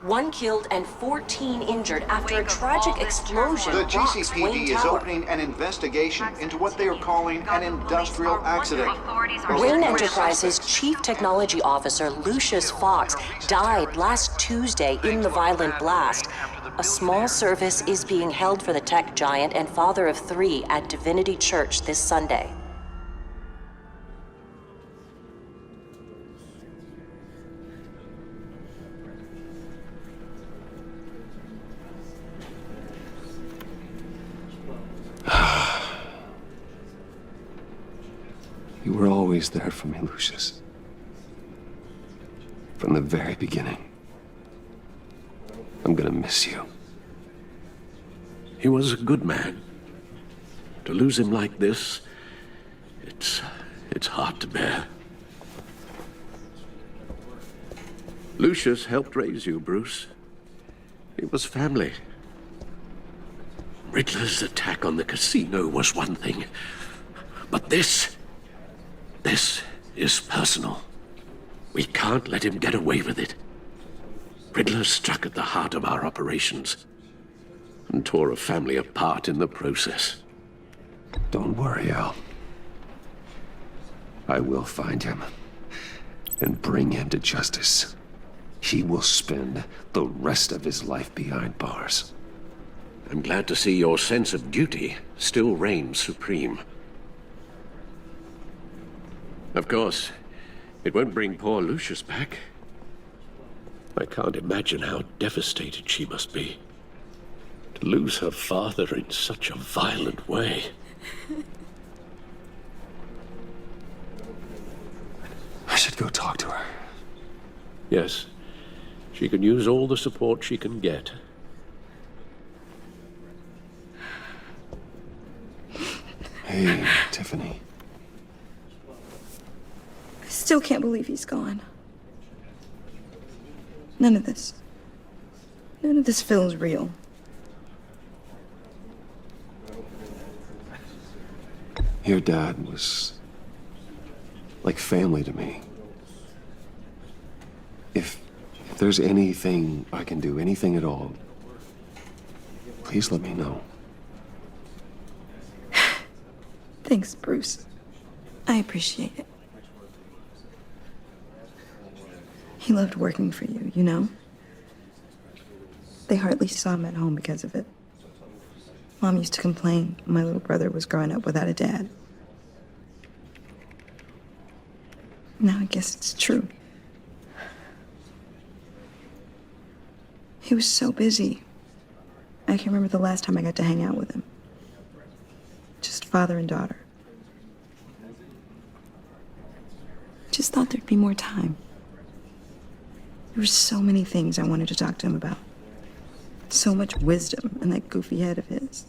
1 killed and 14 injured after a tragic explosion The rocks GCPD Wayne is Tower. opening an investigation into what they are calling an industrial accident. Wayne Enterprises' Chief Technology Officer, Lucius Fox, died last Tuesday in the violent blast. A small service is being held for the tech giant and father of 3 at Divinity Church this Sunday. You were always there for me, Lucius. From the very beginning. I'm gonna miss you. He was a good man. To lose him like this, it's hard to bear. Lucius helped raise you, Bruce. It was family. Riddler's attack on the casino was one thing, but this is personal. We can't let him get away with it. Riddler struck at the heart of our operations and tore a family apart in the process. Don't worry, Al. I will find him and bring him to justice. He will spend the rest of his life behind bars. I'm glad to see your sense of duty still reigns supreme. Of course, it won't bring poor Lucius back. I can't imagine how devastated she must be. To lose her father in such a violent way. I should go talk to her. Yes, she can use all the support she can get. Hey, Tiffany. I still can't believe he's gone. None of this feels real. Your dad was like family to me. If there's anything I can do, anything at all, please let me know. Thanks, Bruce. I appreciate it. He loved working for you, you know? They hardly saw him at home because of it. Mom used to complain my little brother was growing up without a dad. Now I guess it's true. He was so busy. I can't remember the last time I got to hang out with him. Just father and daughter. Just thought there'd be more time. There were so many things I wanted to talk to him about. So much wisdom in that goofy head of his.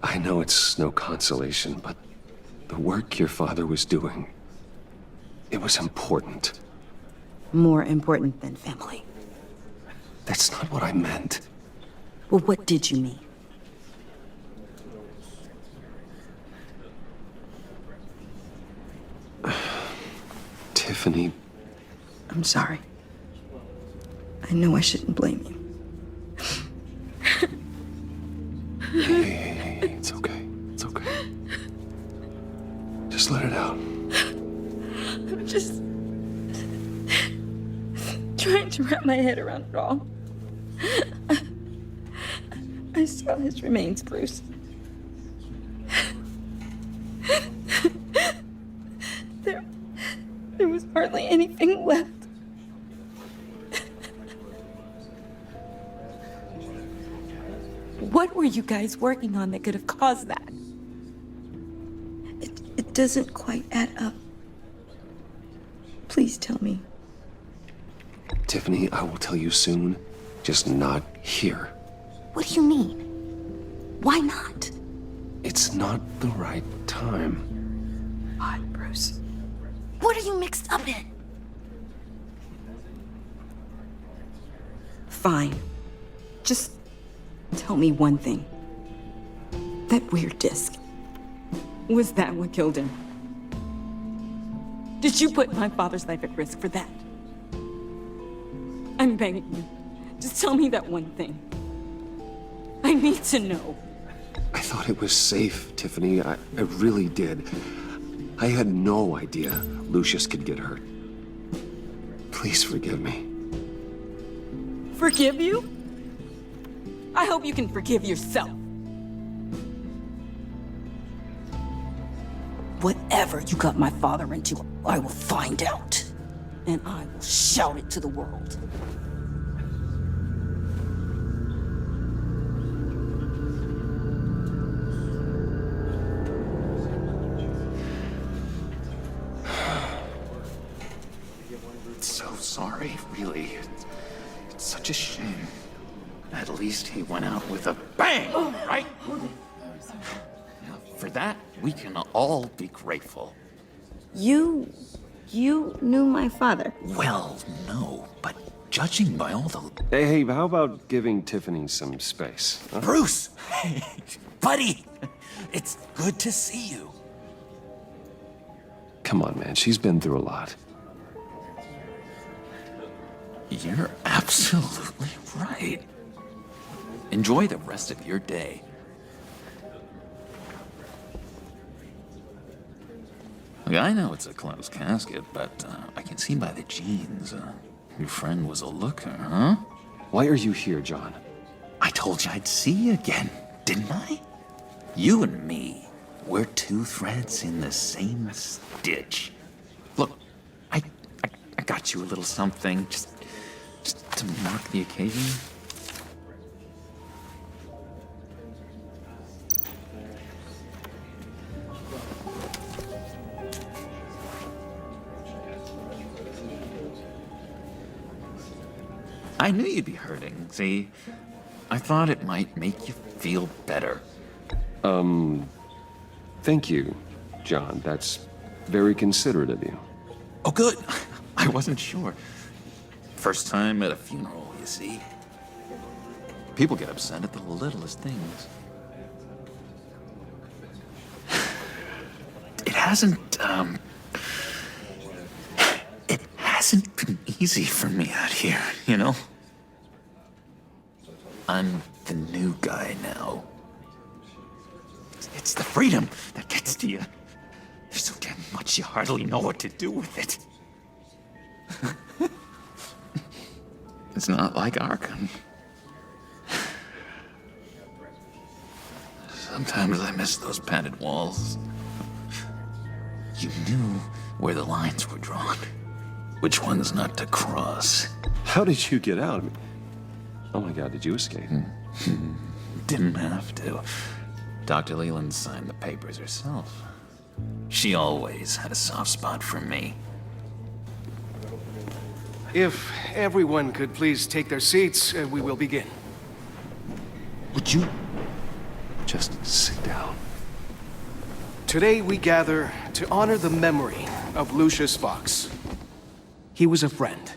I know it's no consolation, but the work your father was doing, it was important. More important than family. That's not what I meant. Well, what did you mean? Tiffany. I'm sorry. I know I shouldn't blame you. Hey, it's okay. It's okay. Just let it out. I'm just trying to wrap my head around it all. I saw his remains, Bruce. There was hardly anything left. What were you guys working on that could have caused that? It doesn't quite add up. Please tell me. Tiffany, I will tell you soon, just not here. What do you mean? Why not? It's not the right time. Why, Bruce? What are you mixed up in? Fine. Just tell me one thing. That weird disc. Was that what killed him? Did you put my father's life at risk for that? I'm begging you. Just tell me that one thing. I need to know. I thought it was safe, Tiffany. I really did. I had no idea Lucius could get hurt. Please forgive me. Forgive you? I hope you can forgive yourself. Whatever you got my father into, I will find out. And I will shout it to the world. So sorry, really. It's such a shame. At least he went out with a bang, right? Now, for that, we can all be grateful. You knew my father. Well, no, but judging by all the... Hey, how about giving Tiffany some space? Huh? Bruce! Buddy! It's good to see you. Come on, man. She's been through a lot. You're absolutely right. Enjoy the rest of your day. Look, I know it's a closed casket, but I can see by the jeans, your friend was a looker, huh? Why are you here, John? I told you I'd see you again, didn't I? You and me, we're two threads in the same stitch. Look, I got you a little something, just to mark the occasion. I knew you'd be hurting, see? I thought it might make you feel better. Thank you, John. That's very considerate of you. Oh, good. I wasn't sure. First time at a funeral, you see. People get upset at the littlest things. It hasn't been easy for me out here, you know? I'm the new guy now. It's the freedom that gets to you. There's so damn much you hardly know what to do with it. It's not like Arkham. Sometimes I miss those padded walls. You knew where the lines were drawn. Which ones not to cross. How did you get out? Oh my God, did you escape? Didn't have to. Dr. Leland signed the papers herself. She always had a soft spot for me. If everyone could please take their seats, we will begin. Would you? Just sit down. Today we gather to honor the memory of Lucius Fox. He was a friend,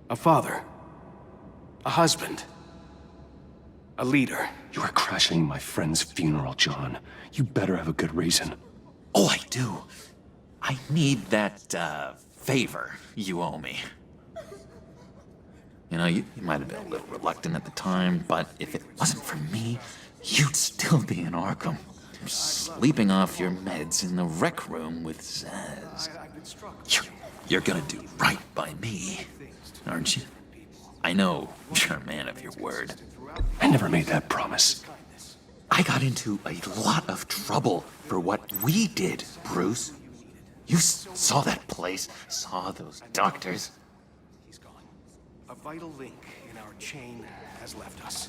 a father, a husband, a leader. You are crashing my friend's funeral, John. You better have a good reason. Oh, I do. I need that, favor you owe me. You know, you might have been a little reluctant at the time, but if it wasn't for me, you'd still be in Arkham. Sleeping off your meds in the rec room with Zaz. You're gonna do right by me, aren't you? I know you're a man of your word. I never made that promise. I got into a lot of trouble for what we did, Bruce. You saw that place, saw those doctors. He's gone. A vital link in our chain has left us.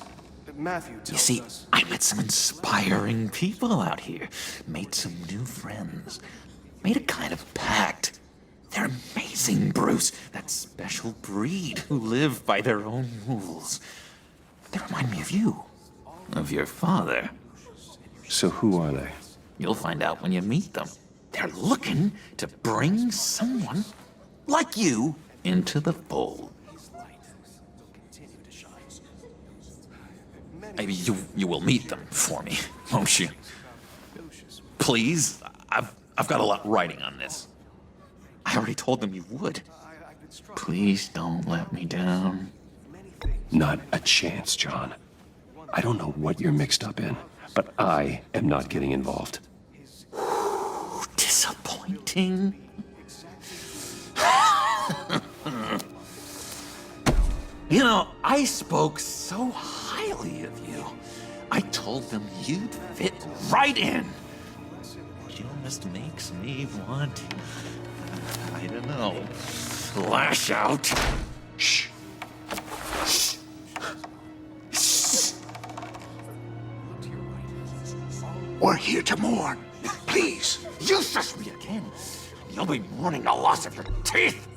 Matthew tells You see, us... I met some inspiring people out here, made some new friends, made a kind of pact. They're amazing, Bruce, that special breed who live by their own rules. They remind me of you, of your father. So who are they? You'll find out when you meet them. They're looking to bring someone like you into the fold. Maybe you will meet them for me, won't you? Please, I've got a lot writing on this. I already told them you would. Please don't let me down. Many things Not a chance, John. I don't know what you're mixed up in, but I am not getting involved. Disappointing. You know, I spoke so highly of you. I told them you'd fit right in. It almost makes me want, I don't know, lash out. Shh. We're here to mourn. Please. You shush me again. You'll be mourning the loss of your teeth.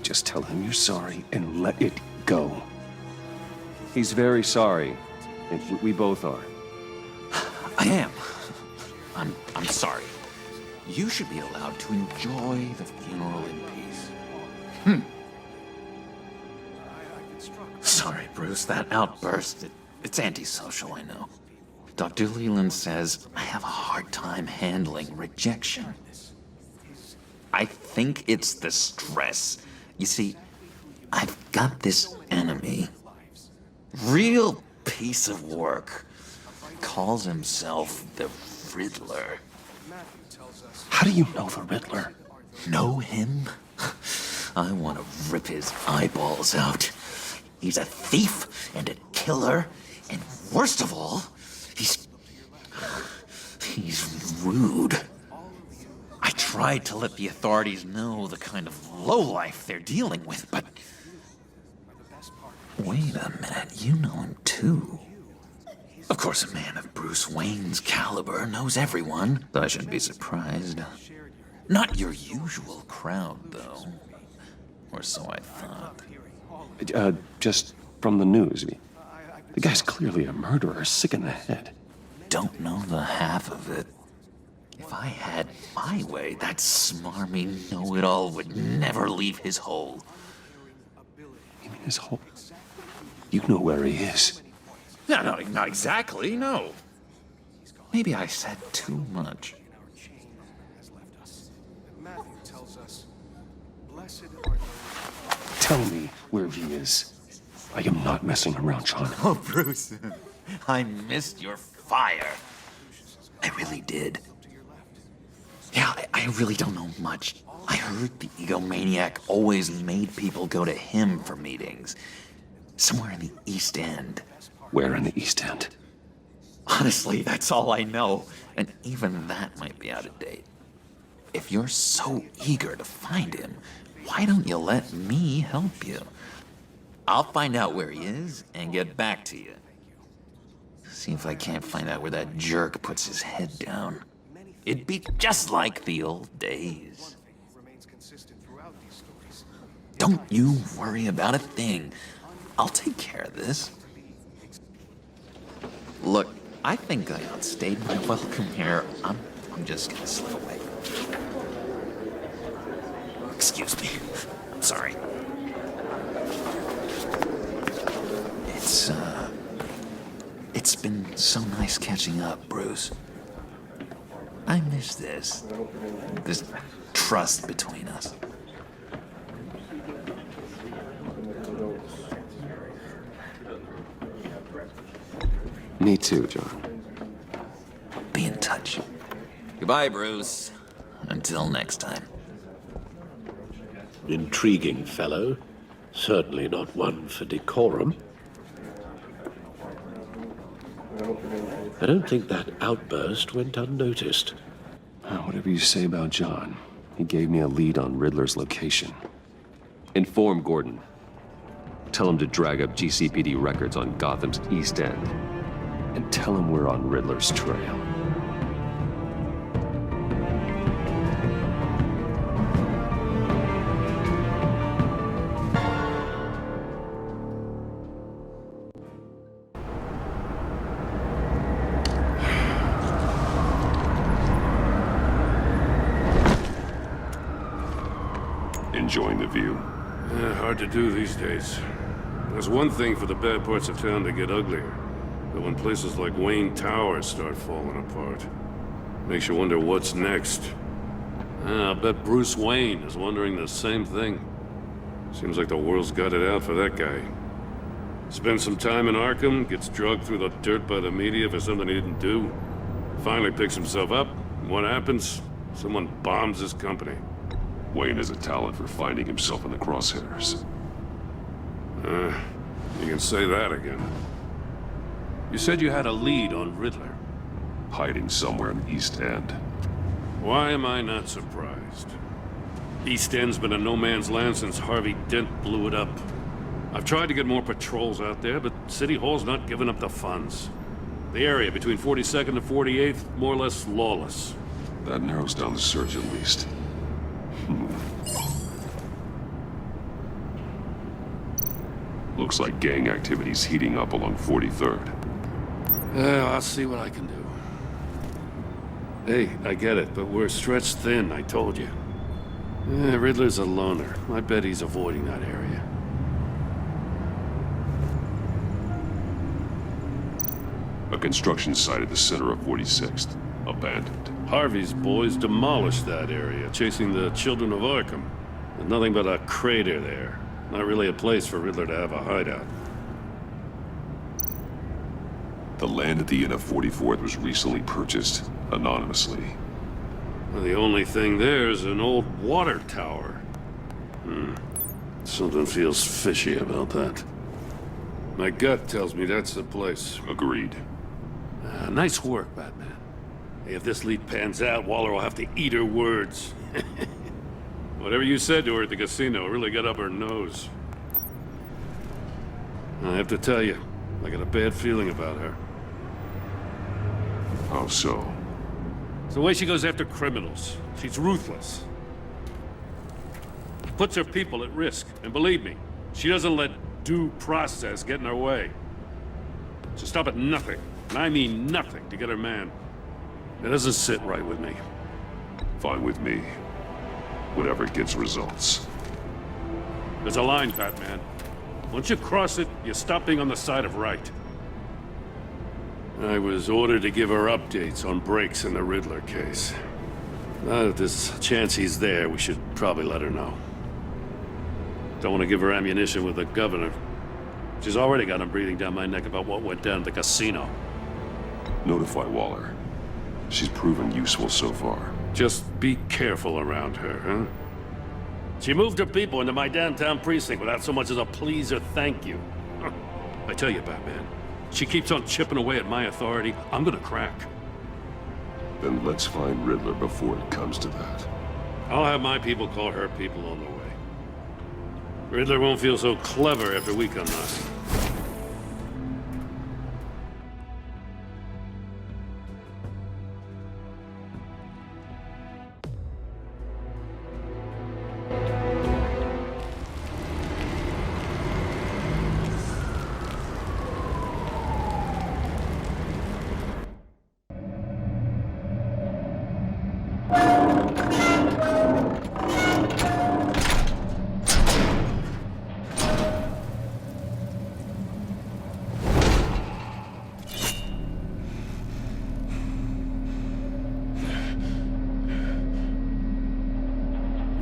Just tell him you're sorry and let it go. He's very sorry. And we both are. I am. I'm sorry. You should be allowed to enjoy the funeral in peace. Sorry, Bruce, that outburst, it's antisocial, I know. Dr. Leland says I have a hard time handling rejection. I think it's the stress. You see, I've got this enemy. Real piece of work. Calls himself the Riddler. How do you know the Riddler? Know him? I want to rip his eyeballs out. He's a thief and a killer, and worst of all, he's rude. I tried to let the authorities know the kind of lowlife they're dealing with, but... Wait a minute, you know him too. Of course, a man of Bruce Wayne's caliber knows everyone, so I shouldn't be surprised. Not your usual crowd, though. Or so I thought. Just from the news. The guy's clearly a murderer, sick in the head. Don't know the half of it. If I had my way, that smarmy know-it-all would never leave his hole. You mean his hole? You know where he is. No, not exactly, no. Maybe I said too much. Tell me where he is. I am not messing around, John. Oh, Bruce, I missed your fire. I really did. Yeah, I really don't know much. I heard the egomaniac always made people go to him for meetings. Somewhere in the East End. Where in the East End? Honestly, that's all I know. And even that might be out of date. If you're so eager to find him, why don't you let me help you? I'll find out where he is and get back to you. See if I can't find out where that jerk puts his head down. It'd be just like the old days. Don't you worry about a thing. I'll take care of this. Look, I think I outstayed my welcome here. I'm just gonna slip away. Excuse me. I'm sorry. It's been so nice catching up, Bruce. I miss this trust between us. Me too, John. Be in touch. Goodbye, Bruce. Until next time. Intriguing fellow. Certainly not one for decorum. I don't think that outburst went unnoticed. Whatever you say about John, he gave me a lead on Riddler's location. Inform Gordon. Tell him to drag up GCPD records on Gotham's East End. And tell him we're on Riddler's trail. Enjoying the view? Hard to do these days. There's one thing for the bad parts of town to get uglier. But when places like Wayne Towers start falling apart, makes you wonder what's next. I'll bet Bruce Wayne is wondering the same thing. Seems like the world's got it out for that guy. Spends some time in Arkham, gets drugged through the dirt by the media for something he didn't do. Finally picks himself up. And what happens? Someone bombs his company. Wayne has a talent for finding himself in the crosshairs. You can say that again. You said you had a lead on Riddler. Hiding somewhere in the East End. Why am I not surprised? East End's been a no-man's land since Harvey Dent blew it up. I've tried to get more patrols out there, but City Hall's not giving up the funds. The area between 42nd and 48th, more or less lawless. That narrows down the search at least. Looks like gang activity's heating up along 43rd. Well, I'll see what I can do. Hey, I get it, but we're stretched thin, I told you. Riddler's a loner. I bet he's avoiding that area. A construction site at the center of 46th. Abandoned. Harvey's boys demolished that area, chasing the children of Arkham. There's nothing but a crater there. Not really a place for Riddler to have a hideout. The land at the end of 44th was recently purchased, anonymously. Well, the only thing there is an old water tower. Something feels fishy about that. My gut tells me that's the place. Agreed. Nice work, Batman. Hey, if this lead pans out, Waller will have to eat her words. Whatever you said to her at the casino really got up her nose. I have to tell you, I got a bad feeling about her. How so? It's the way she goes after criminals. She's ruthless. Puts her people at risk. And believe me, she doesn't let due process get in her way. She'll stop at nothing, and I mean nothing, to get her man. It doesn't sit right with me. Fine with me. Whatever gets results. There's a line, Batman. Once you cross it, you stop being on the side of right. I was ordered to give her updates on breaks in the Riddler case. Now that there's a chance he's there, we should probably let her know. Don't want to give her ammunition with the governor. She's already got him breathing down my neck about what went down at the casino. Notify Waller. She's proven useful so far. Just be careful around her, huh? She moved her people into my downtown precinct without so much as a please or thank you. I tell you, Batman, she keeps on chipping away at my authority, I'm gonna crack. Then let's find Riddler before it comes to that. I'll have my people call her people on the way. Riddler won't feel so clever after we come knocking.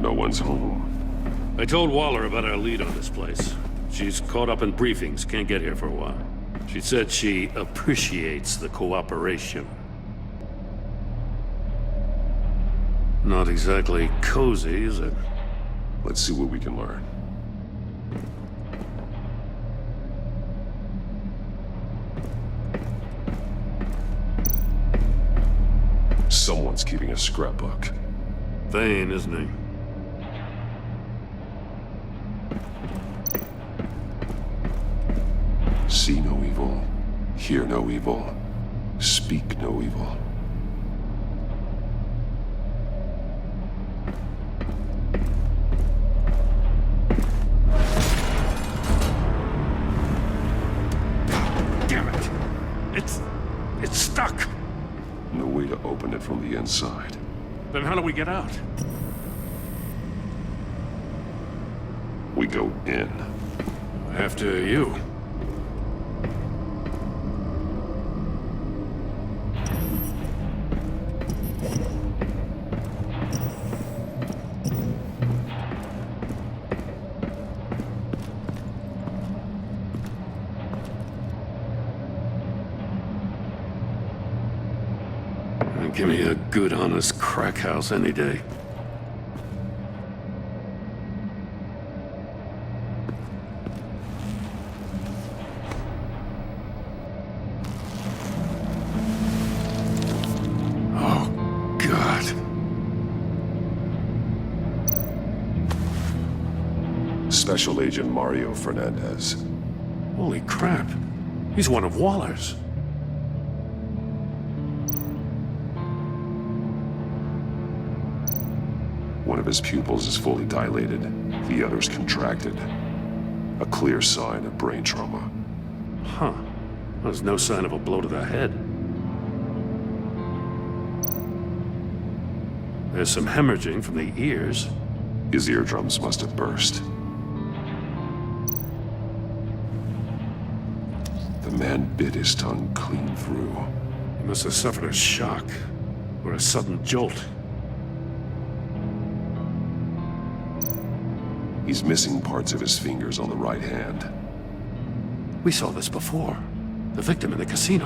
No one's home. I told Waller about our lead on this place. She's caught up in briefings, can't get here for a while. She said she appreciates the cooperation. Not exactly cozy, is it? Let's see what we can learn. Someone's keeping a scrapbook. Vain, isn't he? See no evil, hear no evil, speak no evil. Damn it! It's stuck! No way to open it from the inside. Then how do we get out? We go in. After you. Give me a good, honest crack house any day. Oh, God. Special Agent Mario Fernandez. Holy crap. He's one of Waller's. One of his pupils is fully dilated, the other's contracted. A clear sign of brain trauma. Huh. There's no sign of a blow to the head. There's some hemorrhaging from the ears. His eardrums must have burst. The man bit his tongue clean through. He must have suffered a shock, or a sudden jolt. He's missing parts of his fingers on the right hand. We saw this before. The victim in the casino.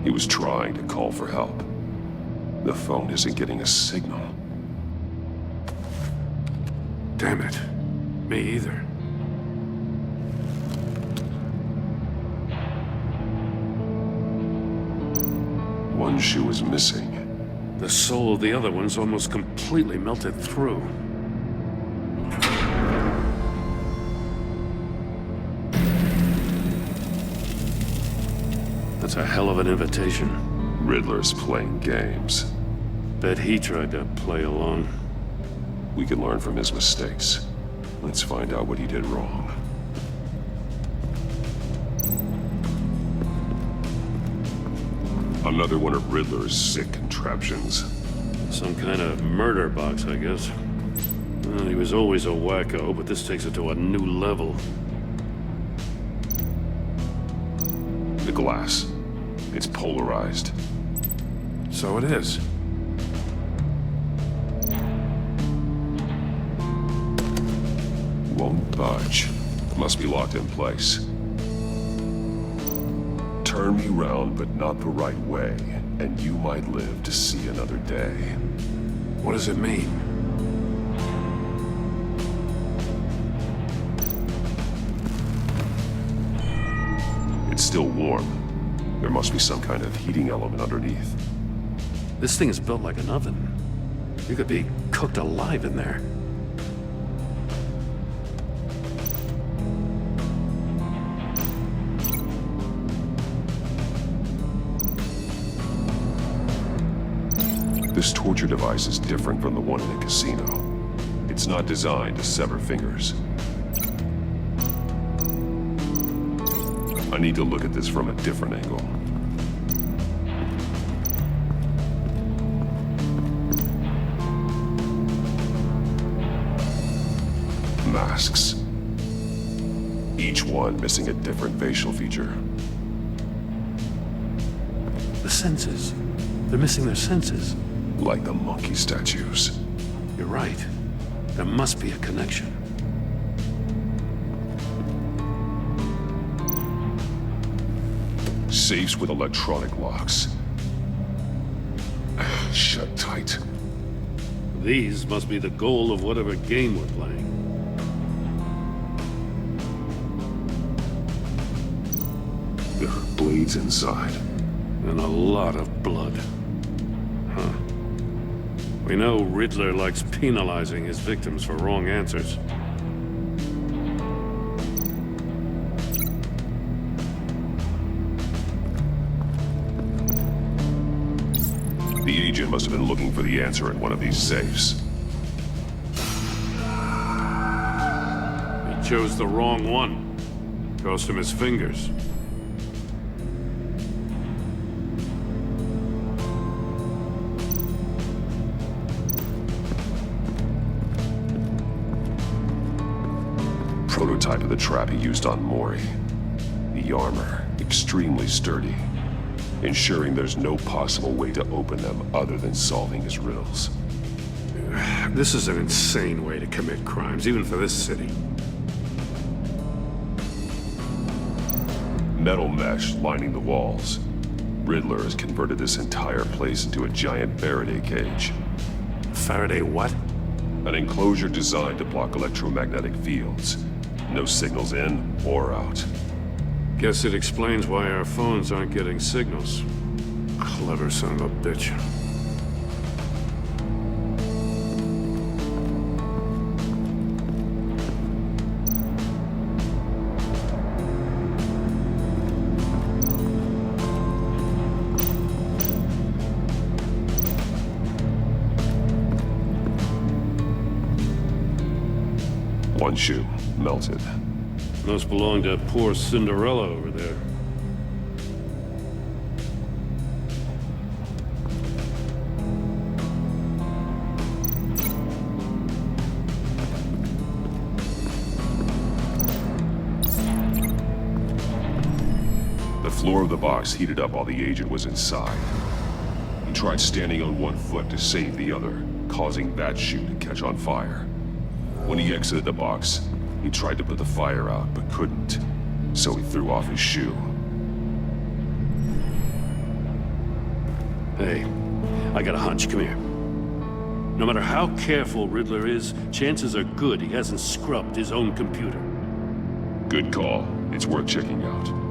He was trying to call for help. The phone isn't getting a signal. Damn it. Me either. One shoe is missing. The sole of the other one's almost completely melted through. That's a hell of an invitation. Riddler's playing games. Bet he tried to play along. We can learn from his mistakes. Let's find out what he did wrong. Another one of Riddler's sick contraptions. Some kind of murder box, I guess. Well, he was always a wacko, but this takes it to a new level. The glass. It's polarized. So it is. Won't budge. Must be locked in place. Turn me round, but not the right way, and you might live to see another day. What does it mean? It's still warm. There must be some kind of heating element underneath. This thing is built like an oven. You could be cooked alive in there. This torture device is different from the one in the casino. It's not designed to sever fingers. I need to look at this from a different angle. Masks. Each one missing a different facial feature. The senses. They're missing their senses. Like the monkey statues. You're right. There must be a connection. Safes with electronic locks. Shut tight. These must be the goal of whatever game we're playing. Blades inside. And a lot of blood. Huh. We know Riddler likes penalizing his victims for wrong answers. The agent must have been looking for the answer in one of these safes. He chose the wrong one. Cost him his fingers. Prototype of the trap he used on Mori. The armor, extremely sturdy, ensuring there's no possible way to open them other than solving his riddles. This is an insane way to commit crimes, even for this city. Metal mesh lining the walls. Riddler has converted this entire place into a giant Faraday cage. Faraday what? An enclosure designed to block electromagnetic fields. No signals in or out. Guess it explains why our phones aren't getting signals. Clever son of a bitch. One shoe, melted. Must belong to poor Cinderella over there. The floor of the box heated up while the agent was inside. He tried standing on one foot to save the other, causing that shoe to catch on fire. When he exited the box, he tried to put the fire out, but couldn't. So he threw off his shoe. Hey, I got a hunch. Come here. No matter how careful Riddler is, chances are good he hasn't scrubbed his own computer. Good call. It's worth checking out.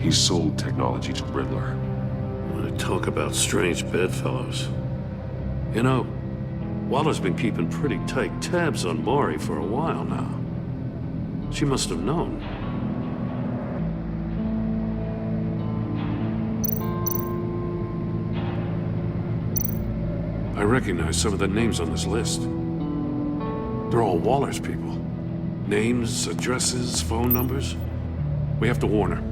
He sold technology to Riddler. Want to talk about strange bedfellows? You know, Waller's been keeping pretty tight tabs on Maury for a while now. She must have known. I recognize some of the names on this list. They're all Waller's people. Names, addresses, phone numbers. We have to warn her.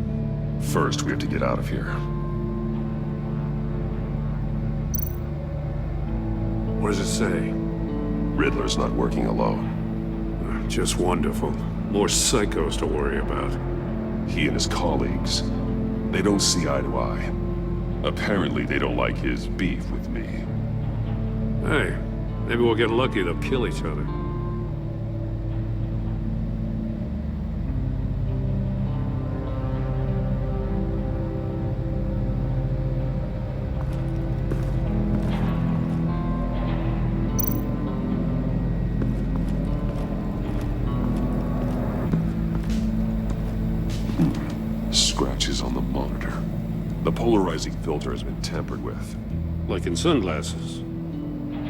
First, we have to get out of here. What does it say? Riddler's not working alone. Just wonderful. More psychos to worry about. He and his colleagues, they don't see eye to eye. Apparently, they don't like his beef with me. Hey, maybe we'll get lucky they'll kill each other. Scratches on the monitor. The polarizing filter has been tampered with. Like in sunglasses.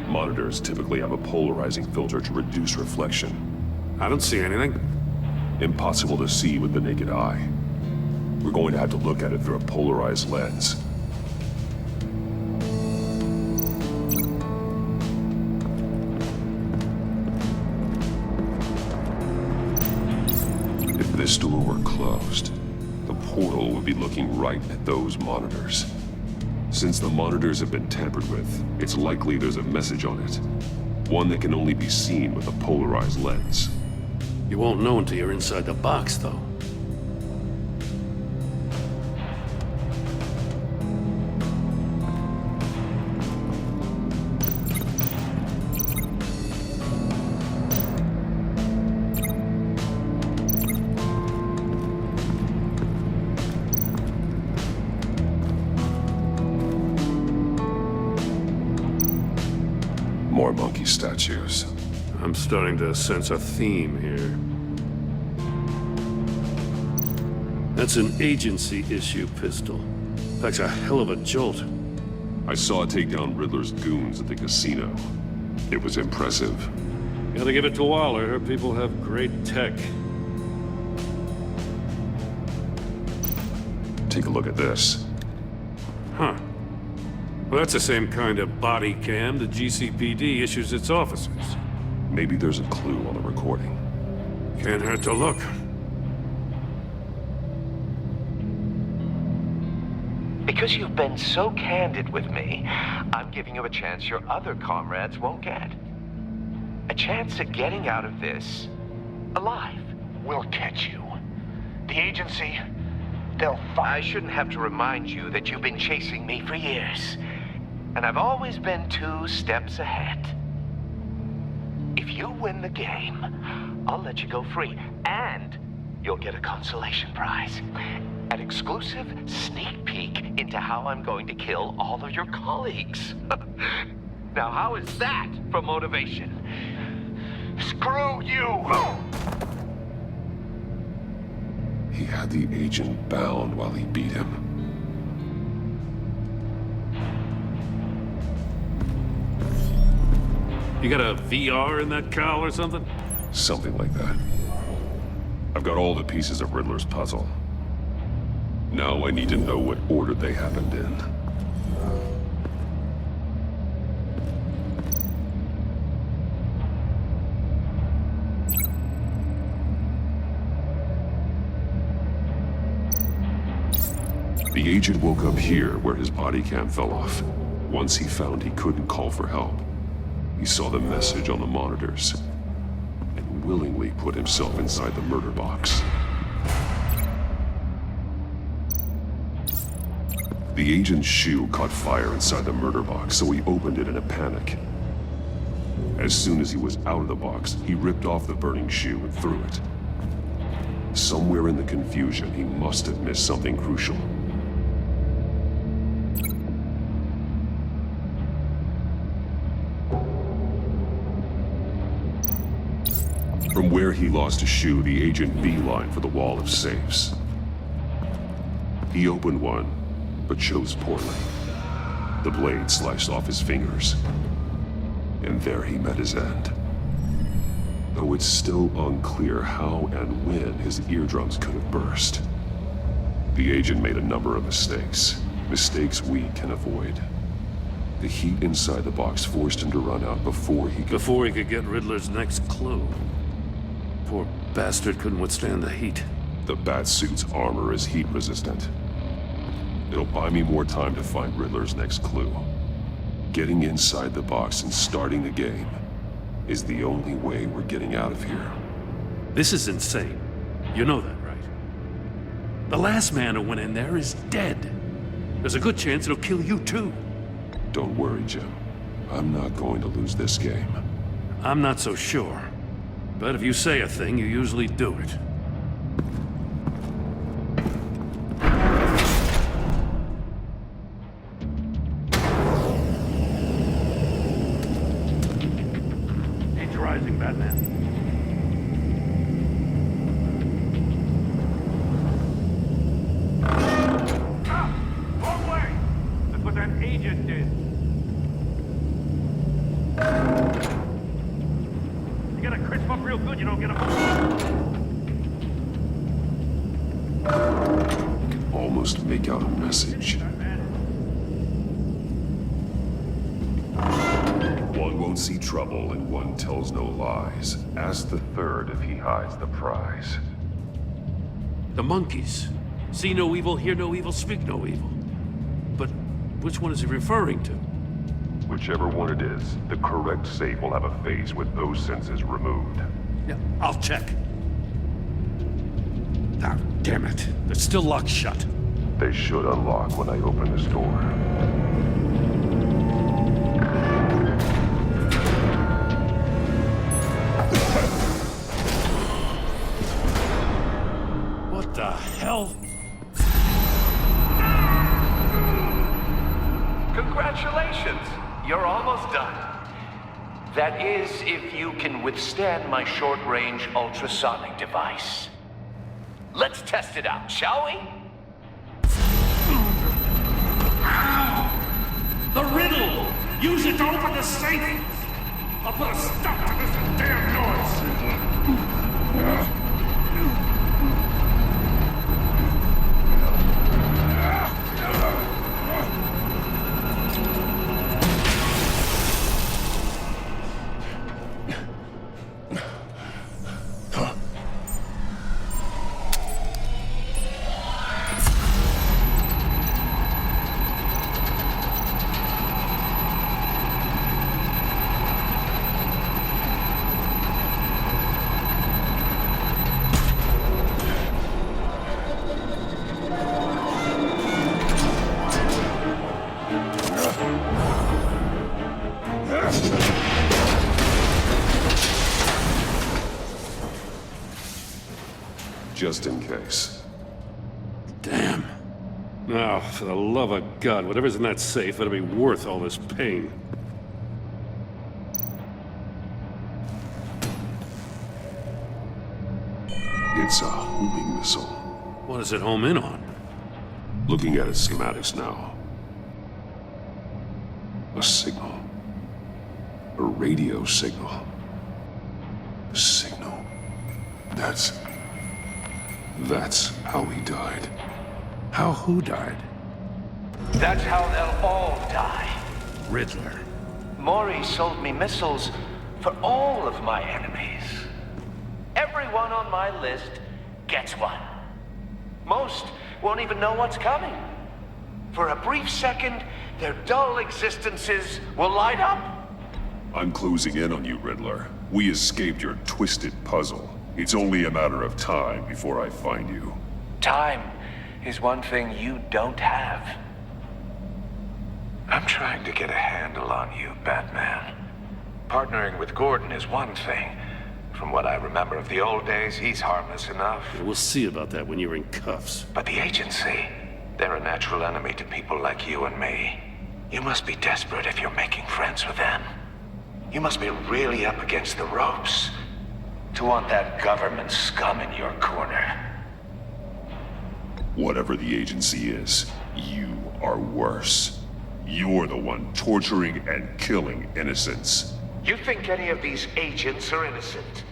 Monitors typically have a polarizing filter to reduce reflection. I don't see anything. Impossible to see with the naked eye. We're going to have to look at it through a polarized lens. If this door were closed, the portal would be looking right at those monitors. Since the monitors have been tampered with, it's likely there's a message on it. One that can only be seen with a polarized lens. You won't know until you're inside the box, though. More monkey statues. I'm starting to sense a theme here. That's an agency-issue pistol. Packs a hell of a jolt. I saw it take down Riddler's goons at the casino. It was impressive. Gotta give it to Waller. Her people have great tech. Take a look at this. Huh. Well, that's the same kind of body cam the GCPD issues its officers. Maybe there's a clue on the recording. Can't hurt to look. Because you've been so candid with me, I'm giving you a chance your other comrades won't get. A chance at getting out of this alive. We'll catch you. The agency, they'll I shouldn't have to remind you that you've been chasing me for years. And I've always been 2 steps ahead. If you win the game, I'll let you go free, and you'll get a consolation prize. An exclusive sneak peek into how I'm going to kill all of your colleagues. Now, how is that for motivation? Screw you! He had the agent bound while he beat him. You got a VR in that cowl or something? Something like that. I've got all the pieces of Riddler's puzzle. Now I need to know what order they happened in. The agent woke up here where his body cam fell off. Once he found he couldn't call for help, he saw the message on the monitors and willingly put himself inside the murder box. The agent's shoe caught fire inside the murder box, so he opened it in a panic. As soon as he was out of the box, he ripped off the burning shoe and threw it. Somewhere in the confusion, he must have missed something crucial. From where he lost a shoe, the agent beelined for the wall of safes. He opened one, but chose poorly. The blade sliced off his fingers, and there he met his end. Though it's still unclear how and when his eardrums could have burst. The agent made a number of mistakes. Mistakes we can avoid. The heat inside the box forced him to run out before he could get Riddler's next clue. Poor bastard couldn't withstand the heat. The Batsuit's armor is heat resistant. It'll buy me more time to find Riddler's next clue. Getting inside the box and starting the game is the only way we're getting out of here. This is insane. You know that, right? The last man who went in there is dead. There's a good chance it'll kill you too. Don't worry, Jim. I'm not going to lose this game. I'm not so sure. But if you say a thing, you usually do it. He's rising, Batman. Wrong way! That's what that agent did. You gotta crisp up real good, you don't get a... Can almost make out a message. One won't see trouble and one tells no lies. Ask the third if he hides the prize. The monkeys. See no evil, hear no evil, speak no evil. But which one is he referring to? Whichever one it is, the correct safe will have a face with those senses removed. Yeah, I'll check. Ah, damn it. They're still locked shut. They should unlock when I open this door. What the hell? Congratulations! You're almost done. That is, if you can withstand my short-range ultrasonic device. Let's test it out, shall we? The riddle! Use it to open the safe! I'll put a stop to this damn noise! just in case. Damn. Now, for the love of God, whatever's in that safe better be worth all this pain. It's a homing missile. What does it home in on? Looking at its schematics now. A signal. A radio signal. A signal. That's how he died. How who died? That's how they'll all die. Riddler. Maury sold me missiles for all of my enemies. Everyone on my list gets one. Most won't even know what's coming. For a brief second, their dull existences will light up. I'm closing in on you, Riddler. We escaped your twisted puzzle. It's only a matter of time before I find you. Time is one thing you don't have. I'm trying to get a handle on you, Batman. Partnering with Gordon is one thing. From what I remember of the old days, he's harmless enough. We'll see about that when you're in cuffs. But the agency, they're a natural enemy to people like you and me. You must be desperate if you're making friends with them. You must be really up against the ropes to want that government scum in your corner. Whatever the agency is, you are worse. You're the one torturing and killing innocents. You think any of these agents are innocent?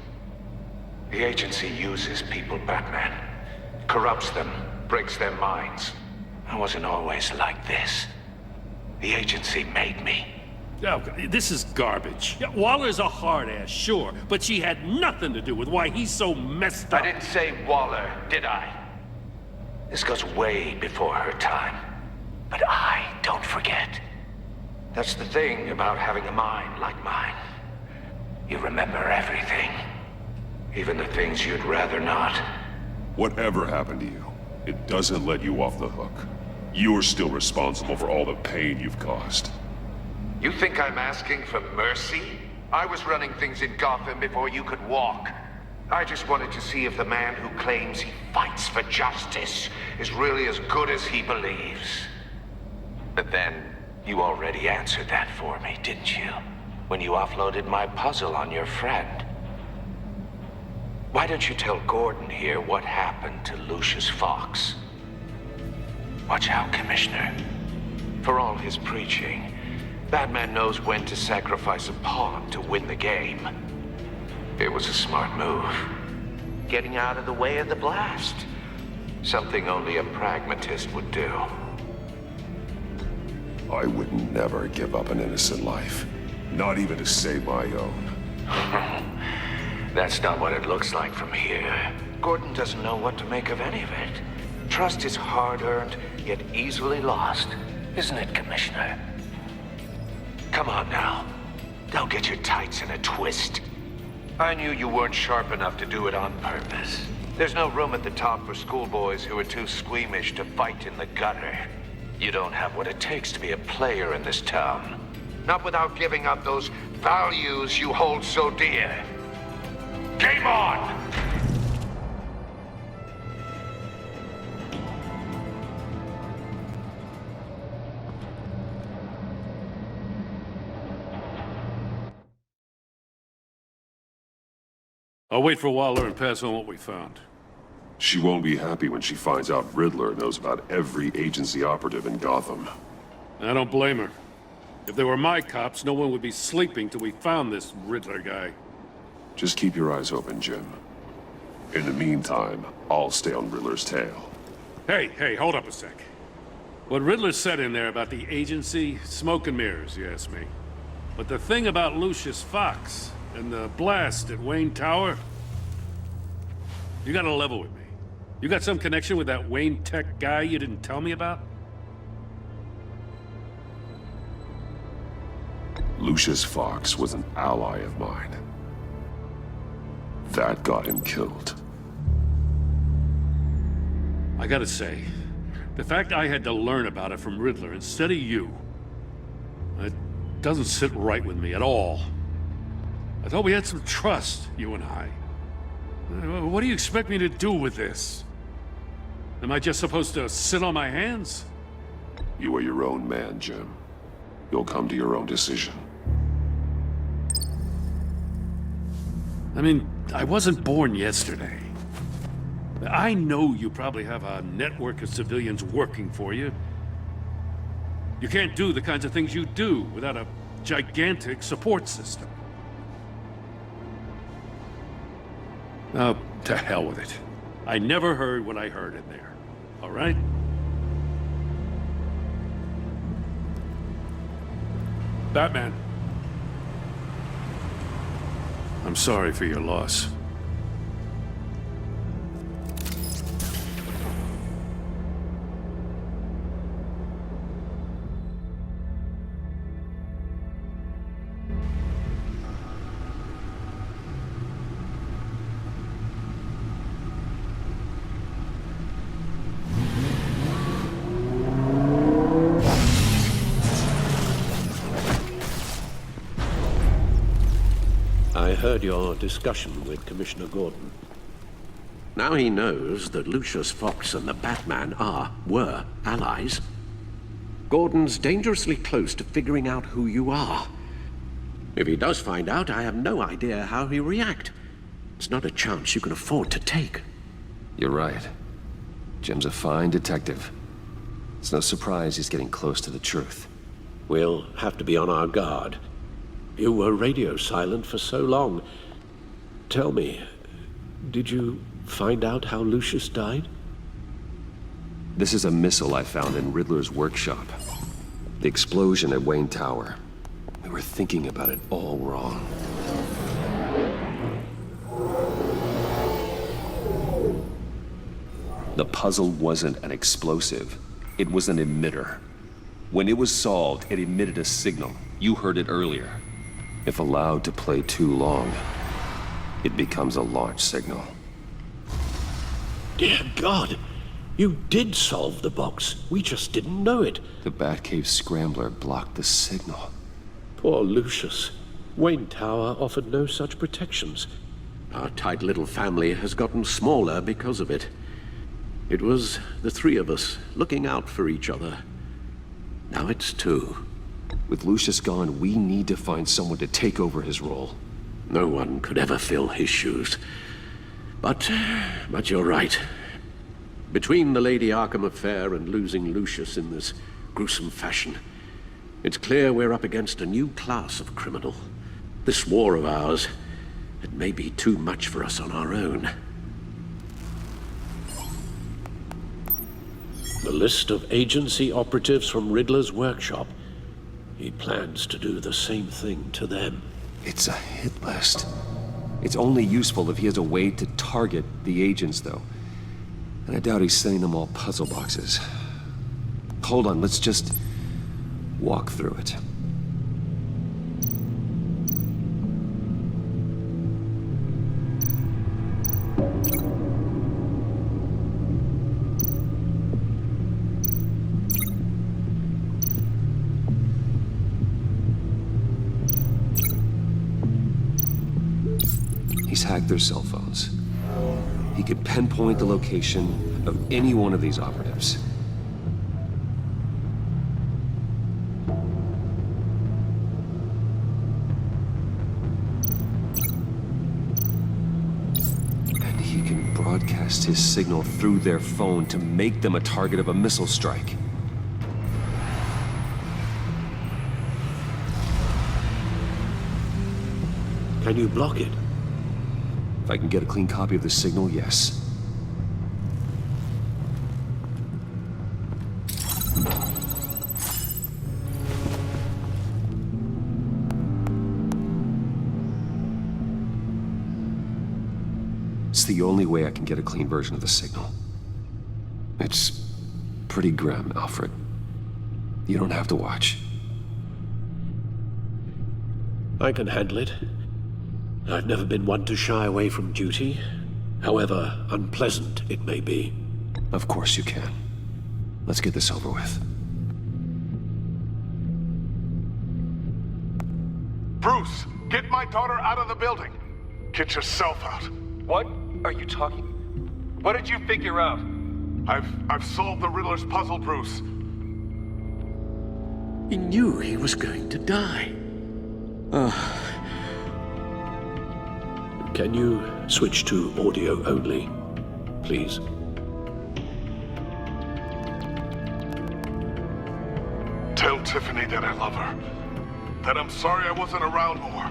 The agency uses people, Batman. Corrupts them, breaks their minds. I wasn't always like this. The agency made me. Oh, this is garbage. Yeah, Waller's a hard-ass, sure, but she had nothing to do with why he's so messed up. I didn't say Waller, did I? This goes way before her time. But I don't forget. That's the thing about having a mind like mine. You remember everything. Even the things you'd rather not. Whatever happened to you, it doesn't let you off the hook. You're still responsible for all the pain you've caused. You think I'm asking for mercy? I was running things in Gotham before you could walk. I just wanted to see if the man who claims he fights for justice is really as good as he believes. But then, you already answered that for me, didn't you? When you offloaded my puzzle on your friend. Why don't you tell Gordon here what happened to Lucius Fox? Watch out, Commissioner. For all his preaching, Batman knows when to sacrifice a pawn to win the game. It was a smart move. Getting out of the way of the blast. Something only a pragmatist would do. I would never give up an innocent life. Not even to save my own. That's not what it looks like from here. Gordon doesn't know what to make of any of it. Trust is hard-earned, yet easily lost. Isn't it, Commissioner? Come on now. Don't get your tights in a twist. I knew you weren't sharp enough to do it on purpose. There's no room at the top for schoolboys who are too squeamish to fight in the gutter. You don't have what it takes to be a player in this town. Not without giving up those values you hold so dear. Game on! I'll wait for Waller and pass on what we found. She won't be happy when she finds out Riddler knows about every agency operative in Gotham. I don't blame her. If they were my cops, no one would be sleeping till we found this Riddler guy. Just keep your eyes open, Jim. In the meantime, I'll stay on Riddler's tail. Hey, hold up a sec. What Riddler said in there about the agency, smoke and mirrors, you ask me. But the thing about Lucius Fox and the blast at Wayne Tower, you gotta level with me. You got some connection with that Wayne Tech guy you didn't tell me about? Lucius Fox was an ally of mine. That got him killed. I gotta say, the fact I had to learn about it from Riddler instead of you, it doesn't sit right with me at all. I thought we had some trust, you and I. What do you expect me to do with this? Am I just supposed to sit on my hands? You are your own man, Jim. You'll come to your own decision. I mean, I wasn't born yesterday. I know you probably have a network of civilians working for you. You can't do the kinds of things you do without a gigantic support system. Oh, to hell with it. I never heard what I heard in there. All right? Batman. I'm sorry for your loss. I heard your discussion with Commissioner Gordon. Now he knows that Lucius Fox and the Batman were allies. Gordon's dangerously close to figuring out who you are. If he does find out, I have no idea how he'll react. It's not a chance you can afford to take. You're right. Jim's a fine detective. It's no surprise he's getting close to the truth. We'll have to be on our guard. You were radio silent for so long. Tell me, did you find out how Lucius died? This is a missile I found in Riddler's workshop. The explosion at Wayne Tower. We were thinking about it all wrong. The puzzle wasn't an explosive. It was an emitter. When it was solved, it emitted a signal. You heard it earlier. If allowed to play too long, it becomes a launch signal. Dear God, you did solve the box. We just didn't know it. The Batcave scrambler blocked the signal. Poor Lucius. Wayne Tower offered no such protections. Our tight little family has gotten smaller because of it. It was the three of us looking out for each other. Now it's two. With Lucius gone, we need to find someone to take over his role. No one could ever fill his shoes. But you're right. Between the Lady Arkham affair and losing Lucius in this gruesome fashion, it's clear we're up against a new class of criminal. This war of ours, it may be too much for us on our own. The list of agency operatives from Riddler's workshop. He plans to do the same thing to them. It's a hit list. It's only useful if he has a way to target the agents, though. And I doubt he's sending them all puzzle boxes. Hold on, let's just walk through it. He's hacked their cell phones. He could pinpoint the location of any one of these operatives. And he can broadcast his signal through their phone to make them a target of a missile strike. Can you block it? If I can get a clean copy of the signal, yes. It's the only way I can get a clean version of the signal. It's pretty grim, Alfred. You don't have to watch. I can handle it. I've never been one to shy away from duty, however unpleasant it may be. Of course you can. Let's get this over with. Bruce, get my daughter out of the building. Get yourself out. What? are you talking? What did you figure out? I've solved the Riddler's puzzle, Bruce. He knew he was going to die. Can you switch to audio only, please? Tell Tiffany that I love her. That I'm sorry I wasn't around more.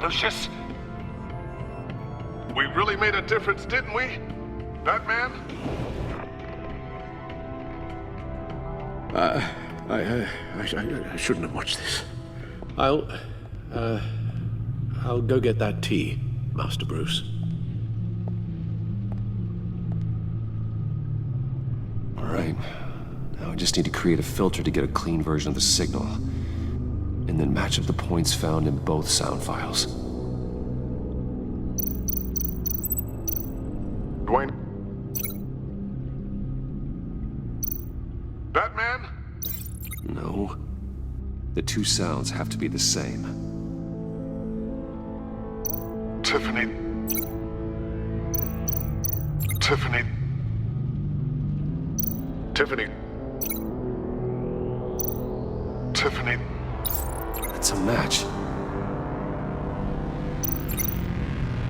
Lucius? We really made a difference, didn't we? Batman? I shouldn't have watched this. I'll go get that tea, Master Bruce. All right. Now I just need to create a filter to get a clean version of the signal, and then match up the points found in both sound files. Dwayne? Batman? No. The two sounds have to be the same. Tiffany. Tiffany. Tiffany. Tiffany. It's a match.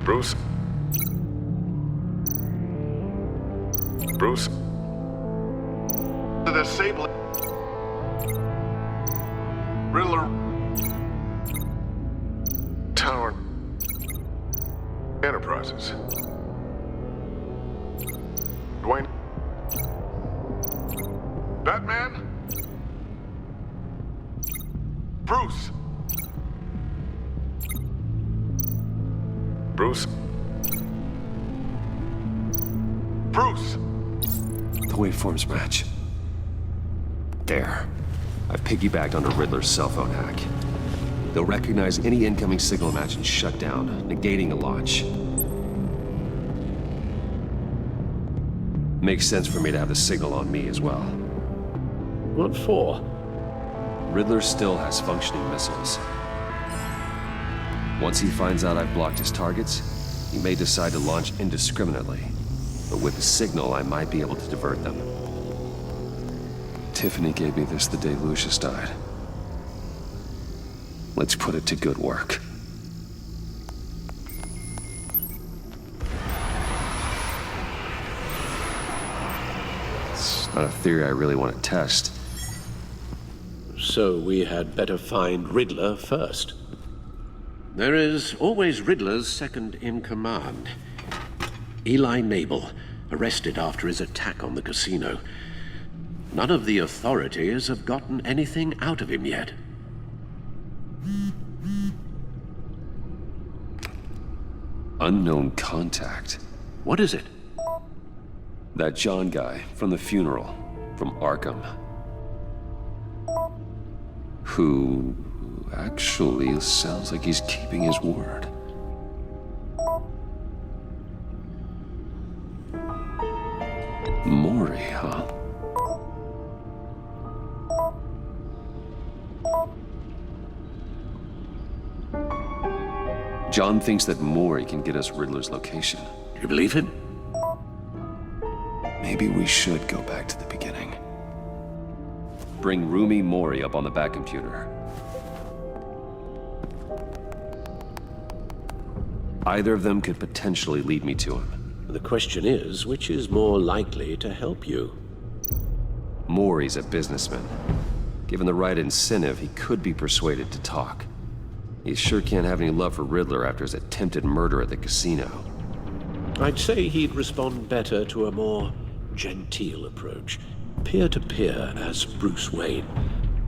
Bruce? Bruce? The disabling... Riddler... Tower... Enterprises. Dwayne... Batman? Bruce? Bruce? Bruce? The waveforms match. There. I've piggybacked onto Riddler's cell phone hack. They'll recognize any incoming signal match and shut down, negating a launch. Makes sense for me to have the signal on me as well. What for? Riddler still has functioning missiles. Once he finds out I've blocked his targets, he may decide to launch indiscriminately. But with the signal, I might be able to divert them. Tiffany gave me this the day Lucius died. Let's put it to good work. It's not a theory I really want to test. So we had better find Riddler first. There is always Riddler's second in command. Eli Nabel, arrested after his attack on the casino. None of the authorities have gotten anything out of him yet. Unknown contact. What is it? That John guy from the funeral, from Arkham. Who actually sounds like he's keeping his word. Maury, huh? John thinks that Maury can get us Riddler's location. Do you believe him? Maybe we should go back to the beginning. Bring Roomy Maury up on the back computer. Either of them could potentially lead me to him. The question is, which is more likely to help you? Maury's a businessman. Given the right incentive, he could be persuaded to talk. He sure can't have any love for Riddler after his attempted murder at the casino. I'd say he'd respond better to a more genteel approach. Peer-to-peer as Bruce Wayne.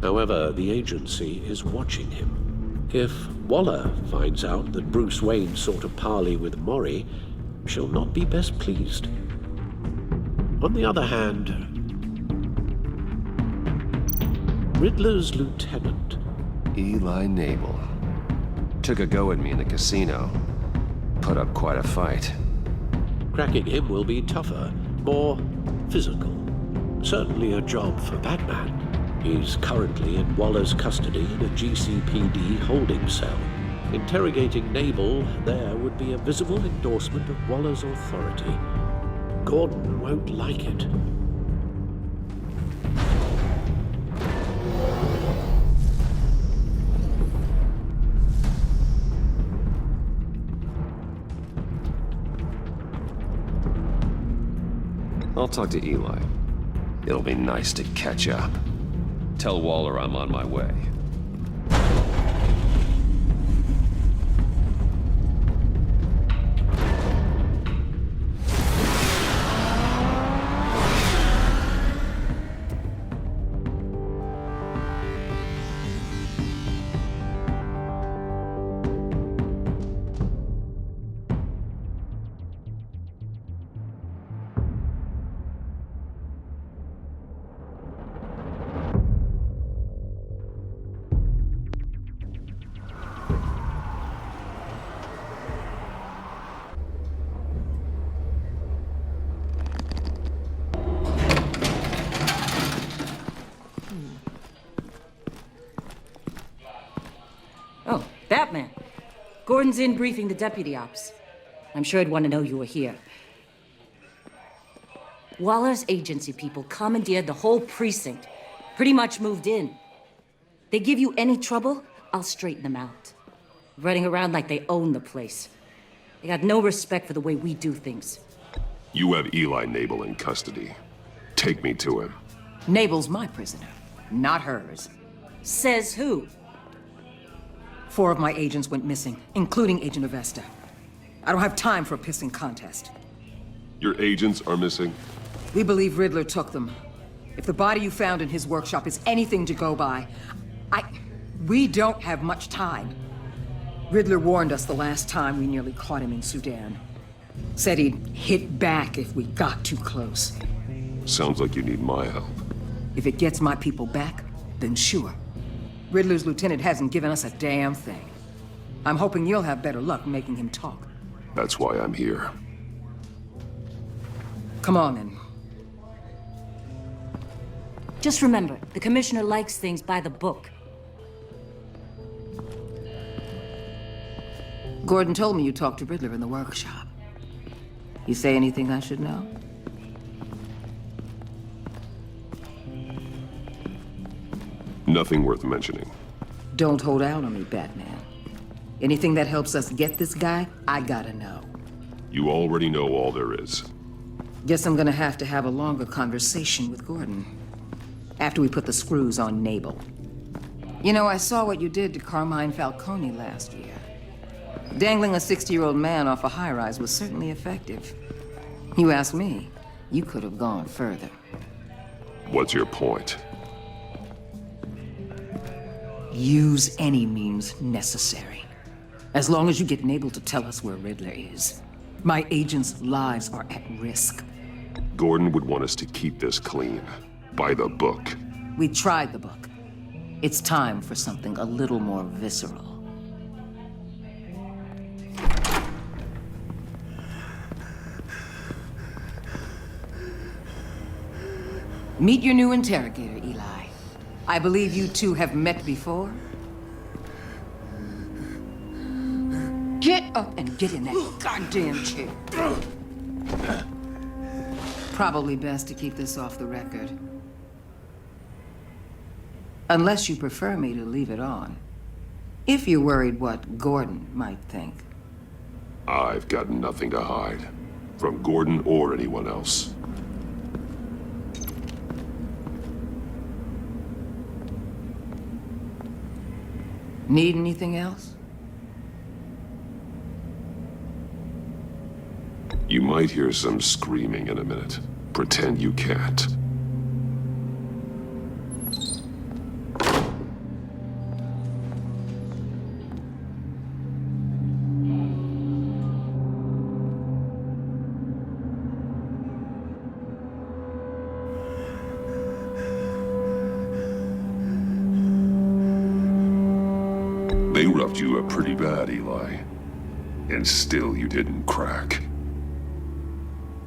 However, the agency is watching him. If Waller finds out that Bruce Wayne sought a parley with Maury, she'll not be best pleased. On the other hand, Riddler's lieutenant, Eli Nabel, took a go at me in the casino. Put up quite a fight. cracking him will be tougher, more physical. Certainly a job for Batman. He's currently in Waller's custody in a GCPD holding cell. Interrogating Nabel there would be a visible endorsement of Waller's authority. Gordon won't like it. I'll talk to Eli. It'll be nice to catch up. Tell Waller I'm on my way. Oh, Batman. Gordon's in briefing the deputy ops. I'm sure he'd want to know you were here. Waller's agency people commandeered the whole precinct. Pretty much moved in. They give you any trouble, I'll straighten them out. Running around like they own the place. They got no respect for the way we do things. You have Eli Nabel in custody. Take me to him. Nabel's my prisoner, not hers. Says who? 4 of my agents went missing, including Agent Avesta. I don't have time for a pissing contest. Your agents are missing? We believe Riddler took them. If the body you found in his workshop is anything to go by, we don't have much time. Riddler warned us the last time we nearly caught him in Sudan. Said he'd hit back if we got too close. Sounds like you need my help. If it gets my people back, then sure. Riddler's lieutenant hasn't given us a damn thing. I'm hoping you'll have better luck making him talk. That's why I'm here. Come on, then. Just remember, the commissioner likes things by the book. Gordon told me you talked to Riddler in the workshop. You say anything I should know? Nothing worth mentioning. Don't hold out on me, Batman. Anything that helps us get this guy, I gotta know. You already know all there is. Guess I'm gonna have to have a longer conversation with Gordon. After we put the screws on Nabel. You know, I saw what you did to Carmine Falcone last year. Dangling a 60-year-old man off a high-rise was certainly effective. You ask me, you could have gone further. What's your point? Use any means necessary. As long as you get Nabel to tell us where Riddler is. My agents' lives are at risk. Gordon would want us to keep this clean. By the book. We tried the book. It's time for something a little more visceral. Meet your new interrogator, Eli. I believe you two have met before. Get up and get in that goddamn chair. Probably best to keep this off the record. Unless you prefer me to leave it on. If you're worried what Gordon might think. I've got nothing to hide. From Gordon or anyone else. Need anything else? You might hear some screaming in a minute. Pretend you can't. They roughed you up pretty bad, Eli. And still you didn't crack.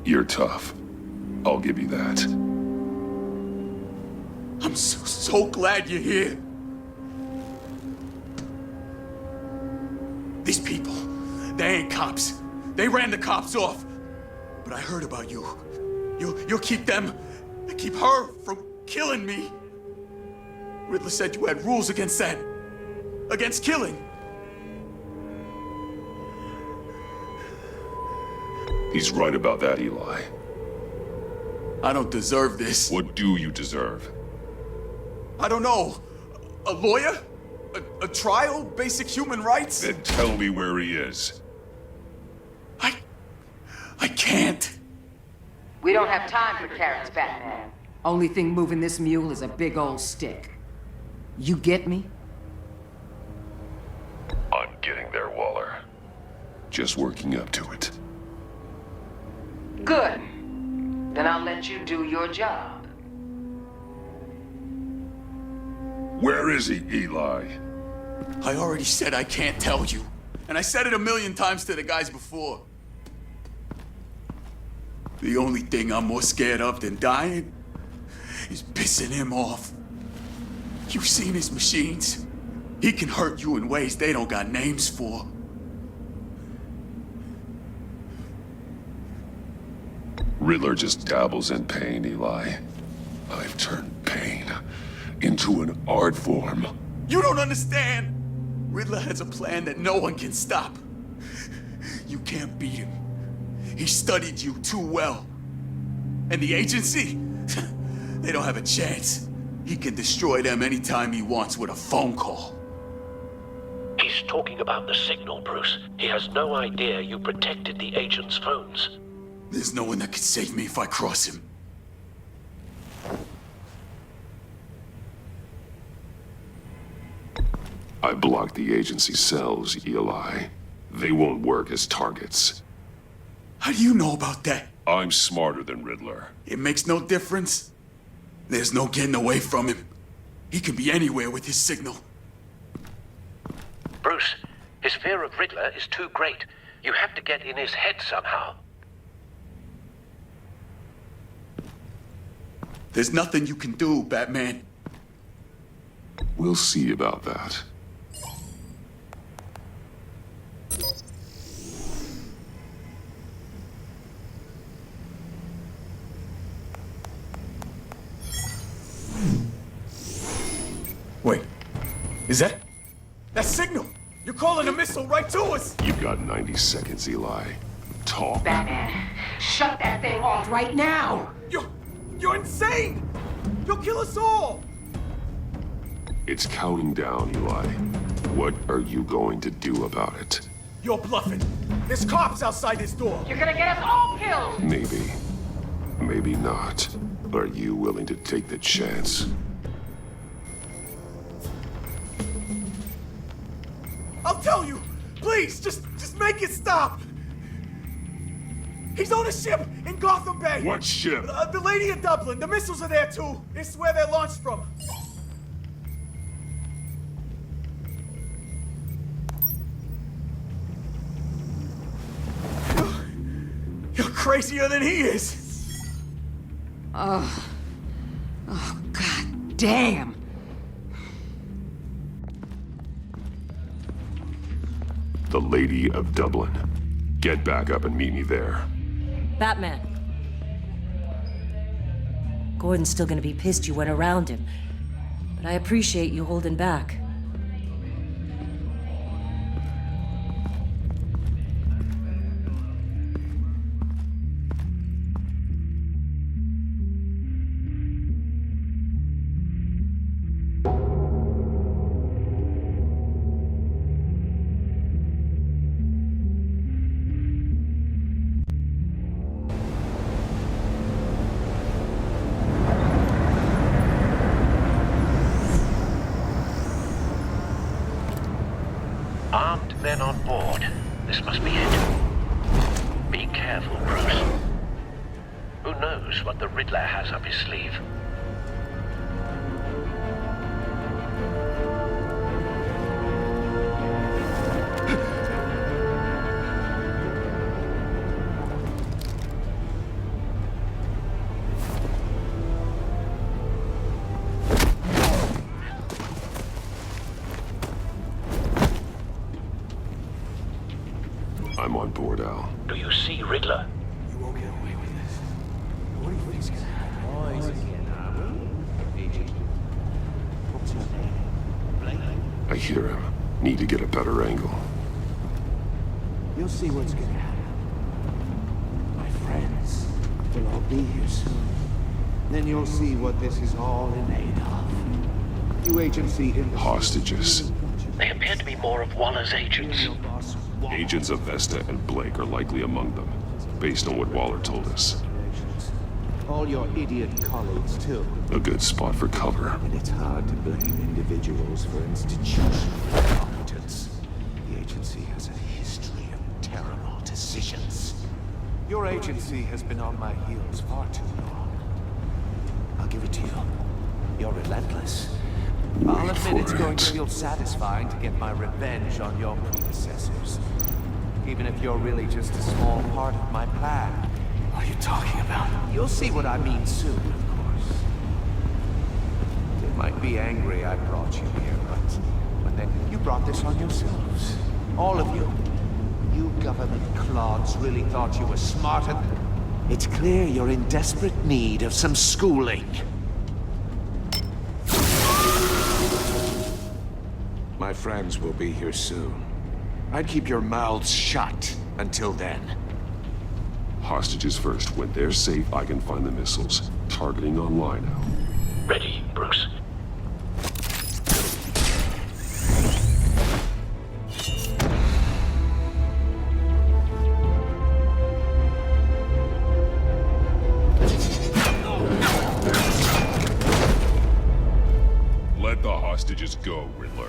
You're tough. I'll give you that. I'm so glad you're here. These people, they ain't cops. They ran the cops off. But I heard about you. You'll keep them, keep her from killing me. Riddler said you had rules against that. Against killing. He's right about that, Eli. I don't deserve this. What do you deserve? I don't know. A lawyer? A trial? Basic human rights? Then tell me where he is. I can't. We don't have time for carrots, Batman. Only thing moving this mule is a big old stick. You get me? I'm getting there, Waller. Just working up to it. Good. Then I'll let you do your job. Where is he, Eli? I already said I can't tell you. And I said it 1,000,000 times to the guys before. The only thing I'm more scared of than dying is pissing him off. You've seen his machines. He can hurt you in ways they don't got names for. Riddler just dabbles in pain, Eli. I've turned pain into an art form. You don't understand! Riddler has a plan that no one can stop. You can't beat him. He studied you too well. And the agency? They don't have a chance. He can destroy them anytime he wants with a phone call. He's talking about the signal, Bruce. He has no idea you protected the agent's phones. There's no one that can save me if I cross him. I blocked the agency cells, Eli. They won't work as targets. How do you know about that? I'm smarter than Riddler. It makes no difference. There's no getting away from him. He can be anywhere with his signal. Bruce, his fear of Riddler is too great. You have to get in his head somehow. There's nothing you can do, Batman. We'll see about that. Wait, is that signal? You're calling a missile right to us! You've got 90 seconds, Eli. Talk. Batman, shut that thing off right now! You're insane! You'll kill us all! It's counting down, Eli. What are you going to do about it? You're bluffing. There's cops outside this door. You're gonna get us all killed! Maybe. Maybe not. Are you willing to take the chance? I'll tell you! Please, just make it stop! He's on a ship in Gotham Bay! What ship? The Lady of Dublin. The missiles are there, too. It's where they're launched from. You're crazier than he is! Oh, God damn! The Lady of Dublin. Get back up and meet me there. Batman. Gordon's still gonna be pissed you went around him, but I appreciate you holding back. Armed men on board. This must be it. Be careful, Bruce. Who knows what the Riddler has up his sleeve? I'm on board, Al. Do you see Riddler? You won't get away with this. What do you think's gonna happen? What's your name? I hear him. Need to get a better angle. You'll see what's gonna happen. My friends will all be here soon. Then you'll see what this is all in aid of. You agency in the Hostages. They appear to be more of Waller's agents. Agents of Vesta and Blake are likely among them, based on what Waller told us. all your idiot colleagues, too. A good spot for cover. And it's hard to blame individuals for institutional incompetence. The agency has a history of terrible decisions. Your agency has been on my heels far too long. I'll give it to you. You're relentless. I'll admit it's going to feel satisfying to get my revenge on your predecessors. Even if you're really just a small part of my plan. What are you talking about? You'll see what I mean soon, of course. They might be angry I brought you here, but then you brought this on yourselves. All of you. You government clods really thought you were smarter than... It's clear you're in desperate need of some schooling. My friends will be here soon. I'd keep your mouths shut until then. Hostages first. When they're safe, I can find the missiles. Targeting online now. Ready, Bruce. Let the hostages go, Riddler.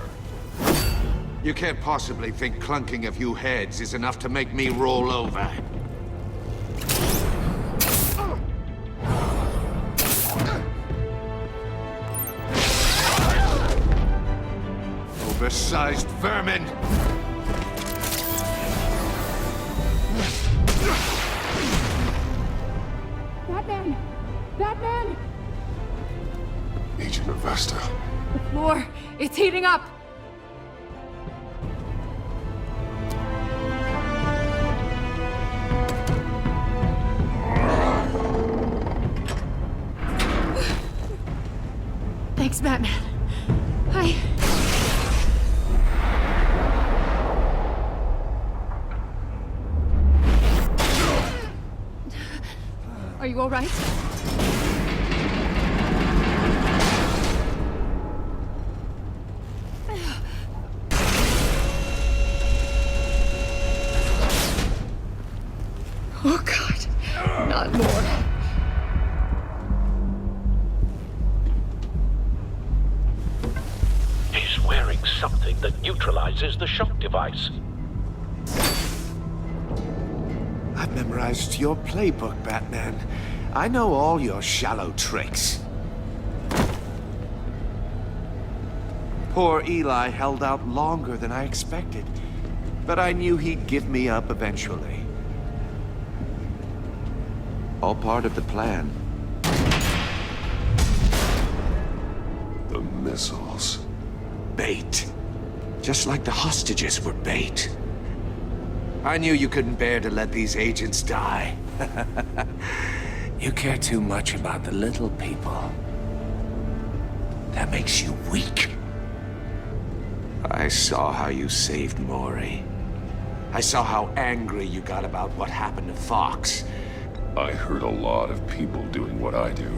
You can't possibly think clunking a few heads is enough to make me roll over. Oversized vermin! Batman! Batman! Agent of Vesta. The floor, it's heating up! Thanks, Batman. Are you all right? Oh, God. Not more. He's wearing something that neutralizes the shock device. I've memorized your playbook, Batman. I know all your shallow tricks. Poor Eli held out longer than I expected, but I knew he'd give me up eventually. All part of the plan. The missiles. Bait. Just like the hostages were bait. I knew you couldn't bear to let these agents die. You care too much about the little people. That makes you weak. I saw how you saved Maury. I saw how angry you got about what happened to Fox. I heard a lot of people doing what I do.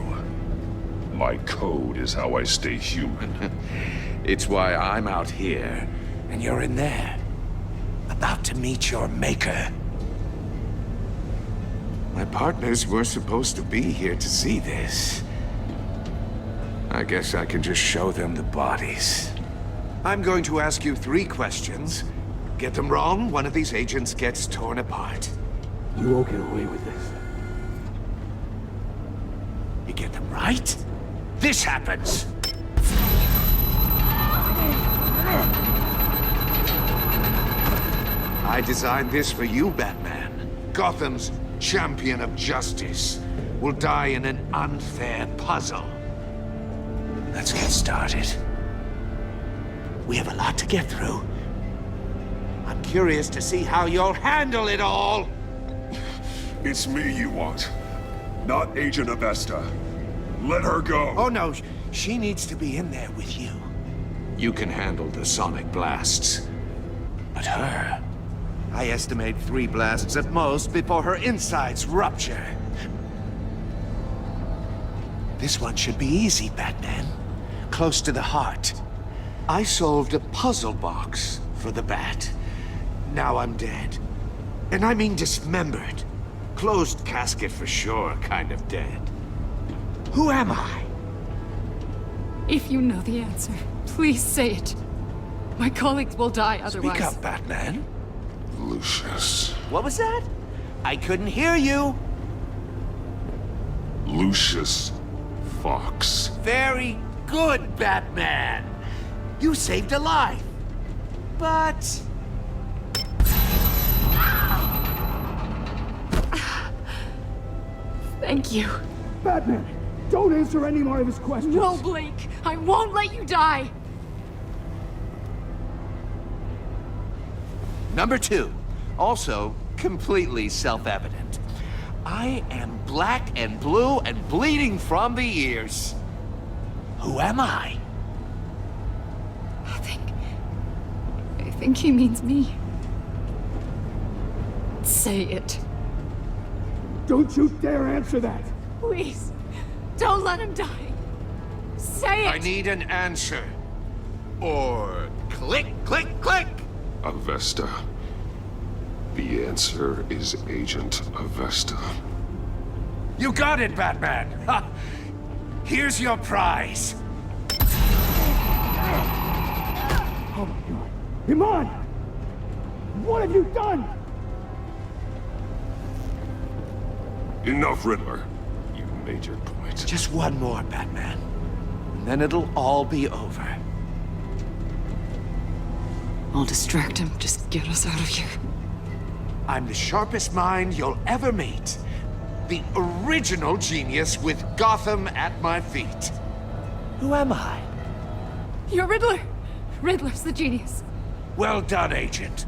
My code is how I stay human. It's why I'm out here, and you're in there. About to meet your maker. My partners were supposed to be here to see this. I guess I can just show them the bodies. I'm going to ask you 3 questions. Get them wrong, one of these agents gets torn apart. You won't get away with this. You get them right, this happens. I designed this for you, Batman. Gotham's champion of justice will die in an unfair puzzle. Let's get started. We have a lot to get through. I'm curious to see how you'll handle it all. It's me you want, not Agent Avesta. Let her go. Oh no, she needs to be in there with you. You can handle the sonic blasts. But her... I estimate 3 blasts at most before her insides rupture. This one should be easy, Batman. Close to the heart. I solved a puzzle box for the Bat. Now I'm dead. And I mean dismembered. Closed casket for sure, kind of dead. Who am I? If you know the answer, please say it. My colleagues will die otherwise. Speak up, Batman. Lucius. What was that? I couldn't hear you. Lucius Fox. Very good, Batman. You saved a life. But... Thank you. Batman, don't answer any more of his questions. No, Blake. I won't let you die. Number 2, also completely self-evident. I am black and blue and bleeding from the ears. Who am I? I think he means me. Say it. Don't you dare answer that! Please, don't let him die. Say it! I need an answer. Or click, click, click! Avesta. The answer is Agent Avesta. You got it, Batman! Ha. Here's your prize. Oh my god. Iman! What have you done? Enough, Riddler. You made your point. Just one more, Batman. And then it'll all be over. I'll distract him. Just get us out of here. I'm the sharpest mind you'll ever meet. The original genius with Gotham at my feet. Who am I? You're Riddler. Riddler's the genius. Well done, Agent.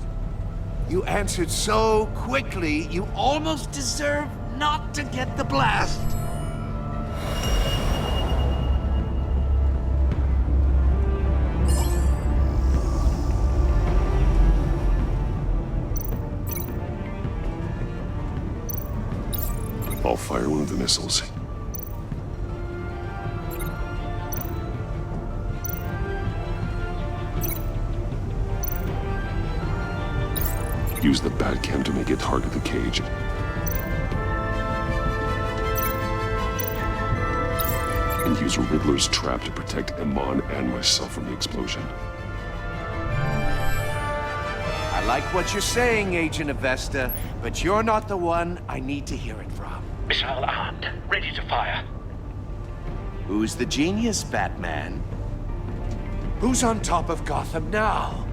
You answered so quickly, you almost deserve not to get the blast. I'll fire one of the missiles. Use the Batcam to make it target the cage. And use Riddler's trap to protect Iman and myself from the explosion. I like what you're saying, Agent Avesta, but you're not the one I need to hear it from. Missile armed, ready to fire. Who's the genius, Batman? Who's on top of Gotham now?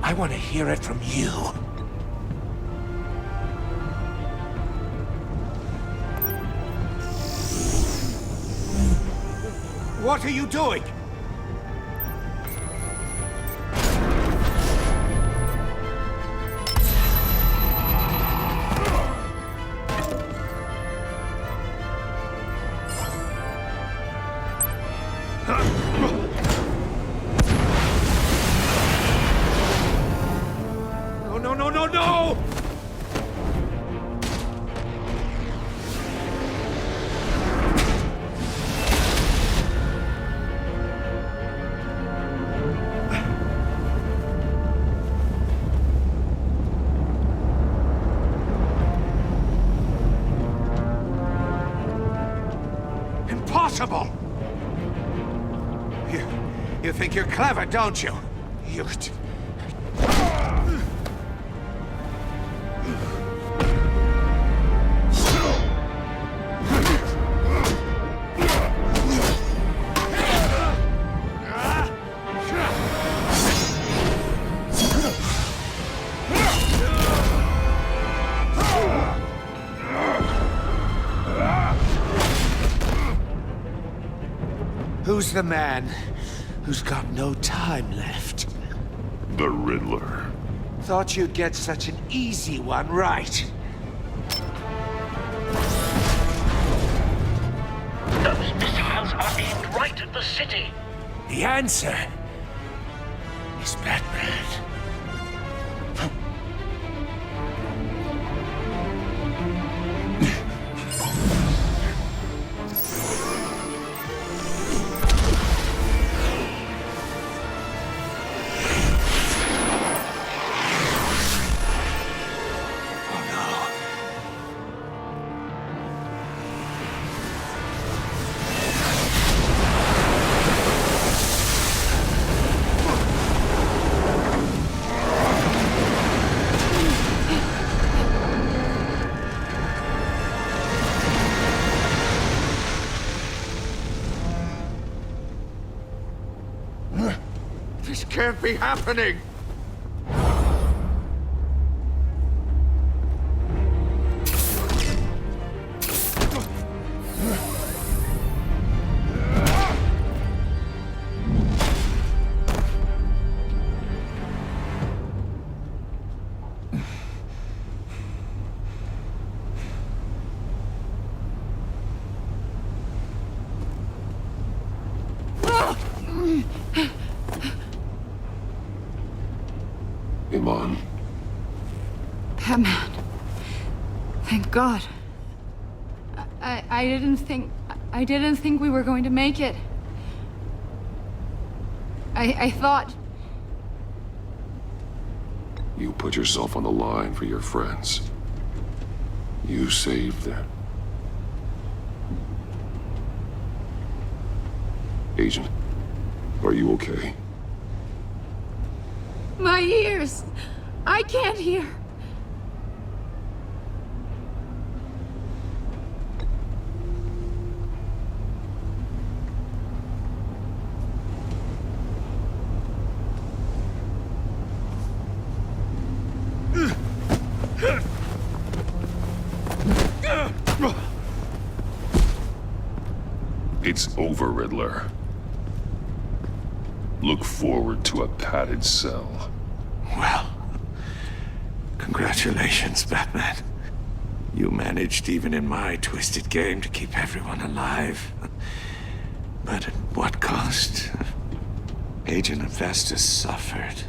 I want to hear it from you. What are you doing? No! Impossible! You think you're clever, don't you? You... Who's the man who's got no time left? The Riddler. Thought you'd get such an easy one right. Those missiles are aimed right at the city. The answer is Batman. This can't be happening! Iman. Batman. Thank God. I didn't think we were going to make it. I thought... You put yourself on the line for your friends. You saved them. Agent, are you okay? My ears! I can't hear! It's over, Riddler. Look forward to a padded cell. Well, congratulations, Batman. You managed, even in my twisted game, to keep everyone alive. But at what cost? Agent Hephaestus suffered,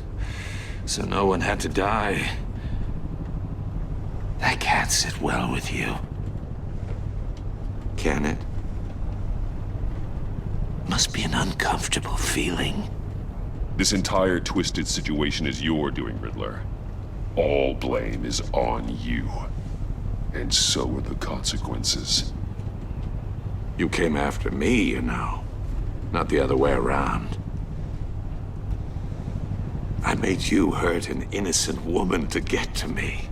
so no one had to die. That can't sit well with you. Can it? Must be an uncomfortable feeling. This entire twisted situation is your doing, Riddler. All blame is on you. And so are the consequences. You came after me, you know. Not the other way around. I made you hurt an innocent woman to get to me.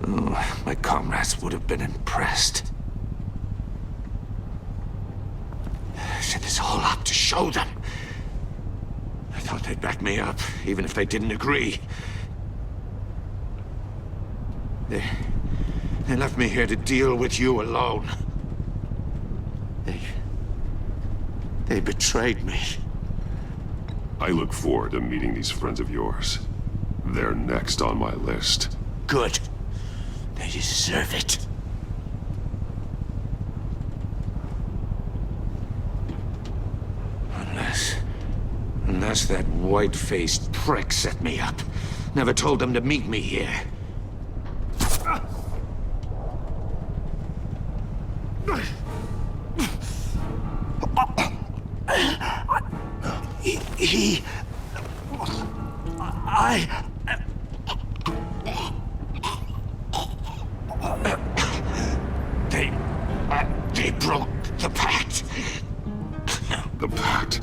Oh, my comrades would have been impressed. Set this all up to show them. I thought they'd back me up, even if they didn't agree. They left me here to deal with you alone. They betrayed me. I look forward to meeting these friends of yours. They're next on my list. Good. They deserve it. Unless that white-faced prick set me up. Never told them to meet me here. They broke the pact. The pact?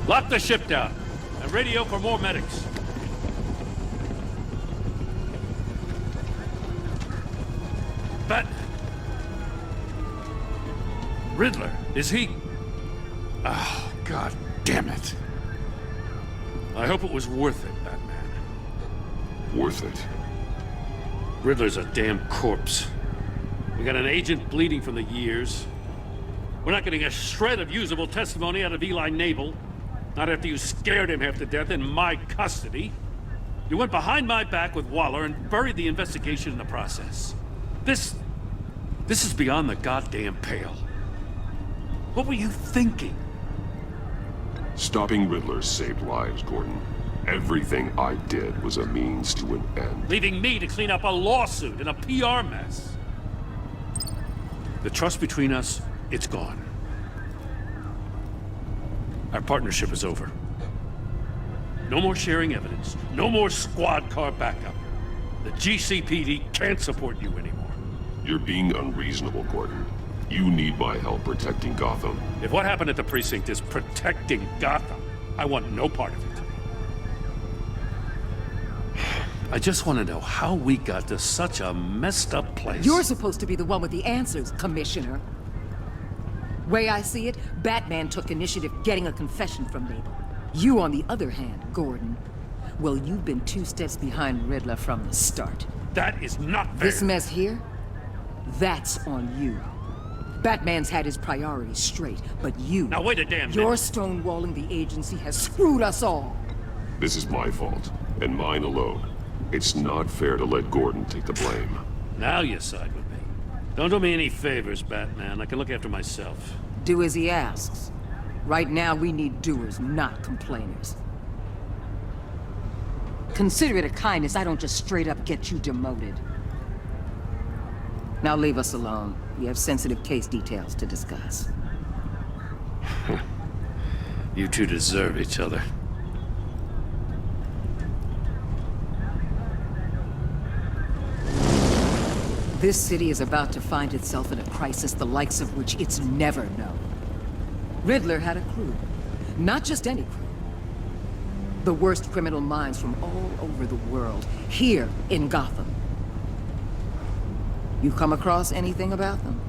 Lock the ship down, and And radio for more medics. Bat... Riddler, is he... Oh, God damn it. I hope it was worth it, Batman. Worth it? Riddler's a damn corpse. We got an agent bleeding from the years. We're not getting a shred of usable testimony out of Eli Nabel. Not after you scared him half to death in my custody. You went behind my back with Waller and buried the investigation in the process. This is beyond the goddamn pale. What were you thinking? Stopping Riddler saved lives, Gordon. Everything I did was a means to an end. Leaving me to clean up a lawsuit and a PR mess. The trust between us, it's gone. Our partnership is over. No more sharing evidence. No more squad car backup. The GCPD can't support you anymore. You're being unreasonable, Gordon. You need my help protecting Gotham. If what happened at the precinct is protecting Gotham, I want no part of it. I just want to know how we got to such a messed up place. You're supposed to be the one with the answers, Commissioner. Way I see it, Batman took initiative getting a confession from Nabel. You, on the other hand, Gordon, well, you've been 2 steps behind Riddler from the start. That is not fair. This mess here, that's on you. Batman's had his priorities straight, but you... Now wait a damn minute. Your stonewalling the agency has screwed us all. This is my fault, and mine alone. It's not fair to let Gordon take the blame. Now you side with me. Don't do me any favors, Batman. I can look after myself. Do as he asks. Right now, we need doers, not complainers. Consider it a kindness I don't just straight up get you demoted. Now leave us alone. We have sensitive case details to discuss. You two deserve each other. This city is about to find itself in a crisis the likes of which it's never known. Riddler had a crew. Not just any crew. The worst criminal minds from all over the world, here in Gotham. You come across anything about them?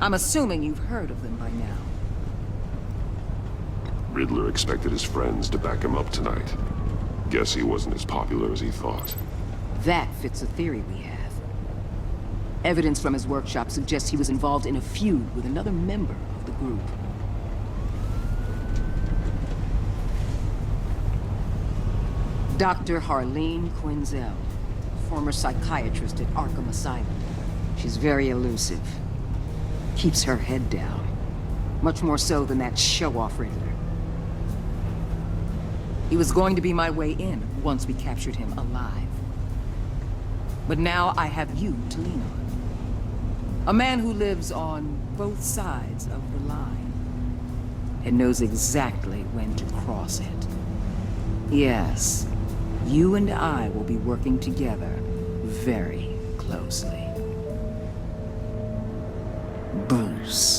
I'm assuming you've heard of them by now. Riddler expected his friends to back him up tonight. Guess he wasn't as popular as he thought. That fits a theory we have. Evidence from his workshop suggests he was involved in a feud with another member of the group. Dr. Harleen Quinzel, former psychiatrist at Arkham Asylum. She's very elusive. Keeps her head down. Much more so than that show-off Riddler. He was going to be my way in once we captured him alive. But now I have you to lean on. A man who lives on both sides of the line and knows exactly when to cross it. Yes, you and I will be working together very closely. Bruce.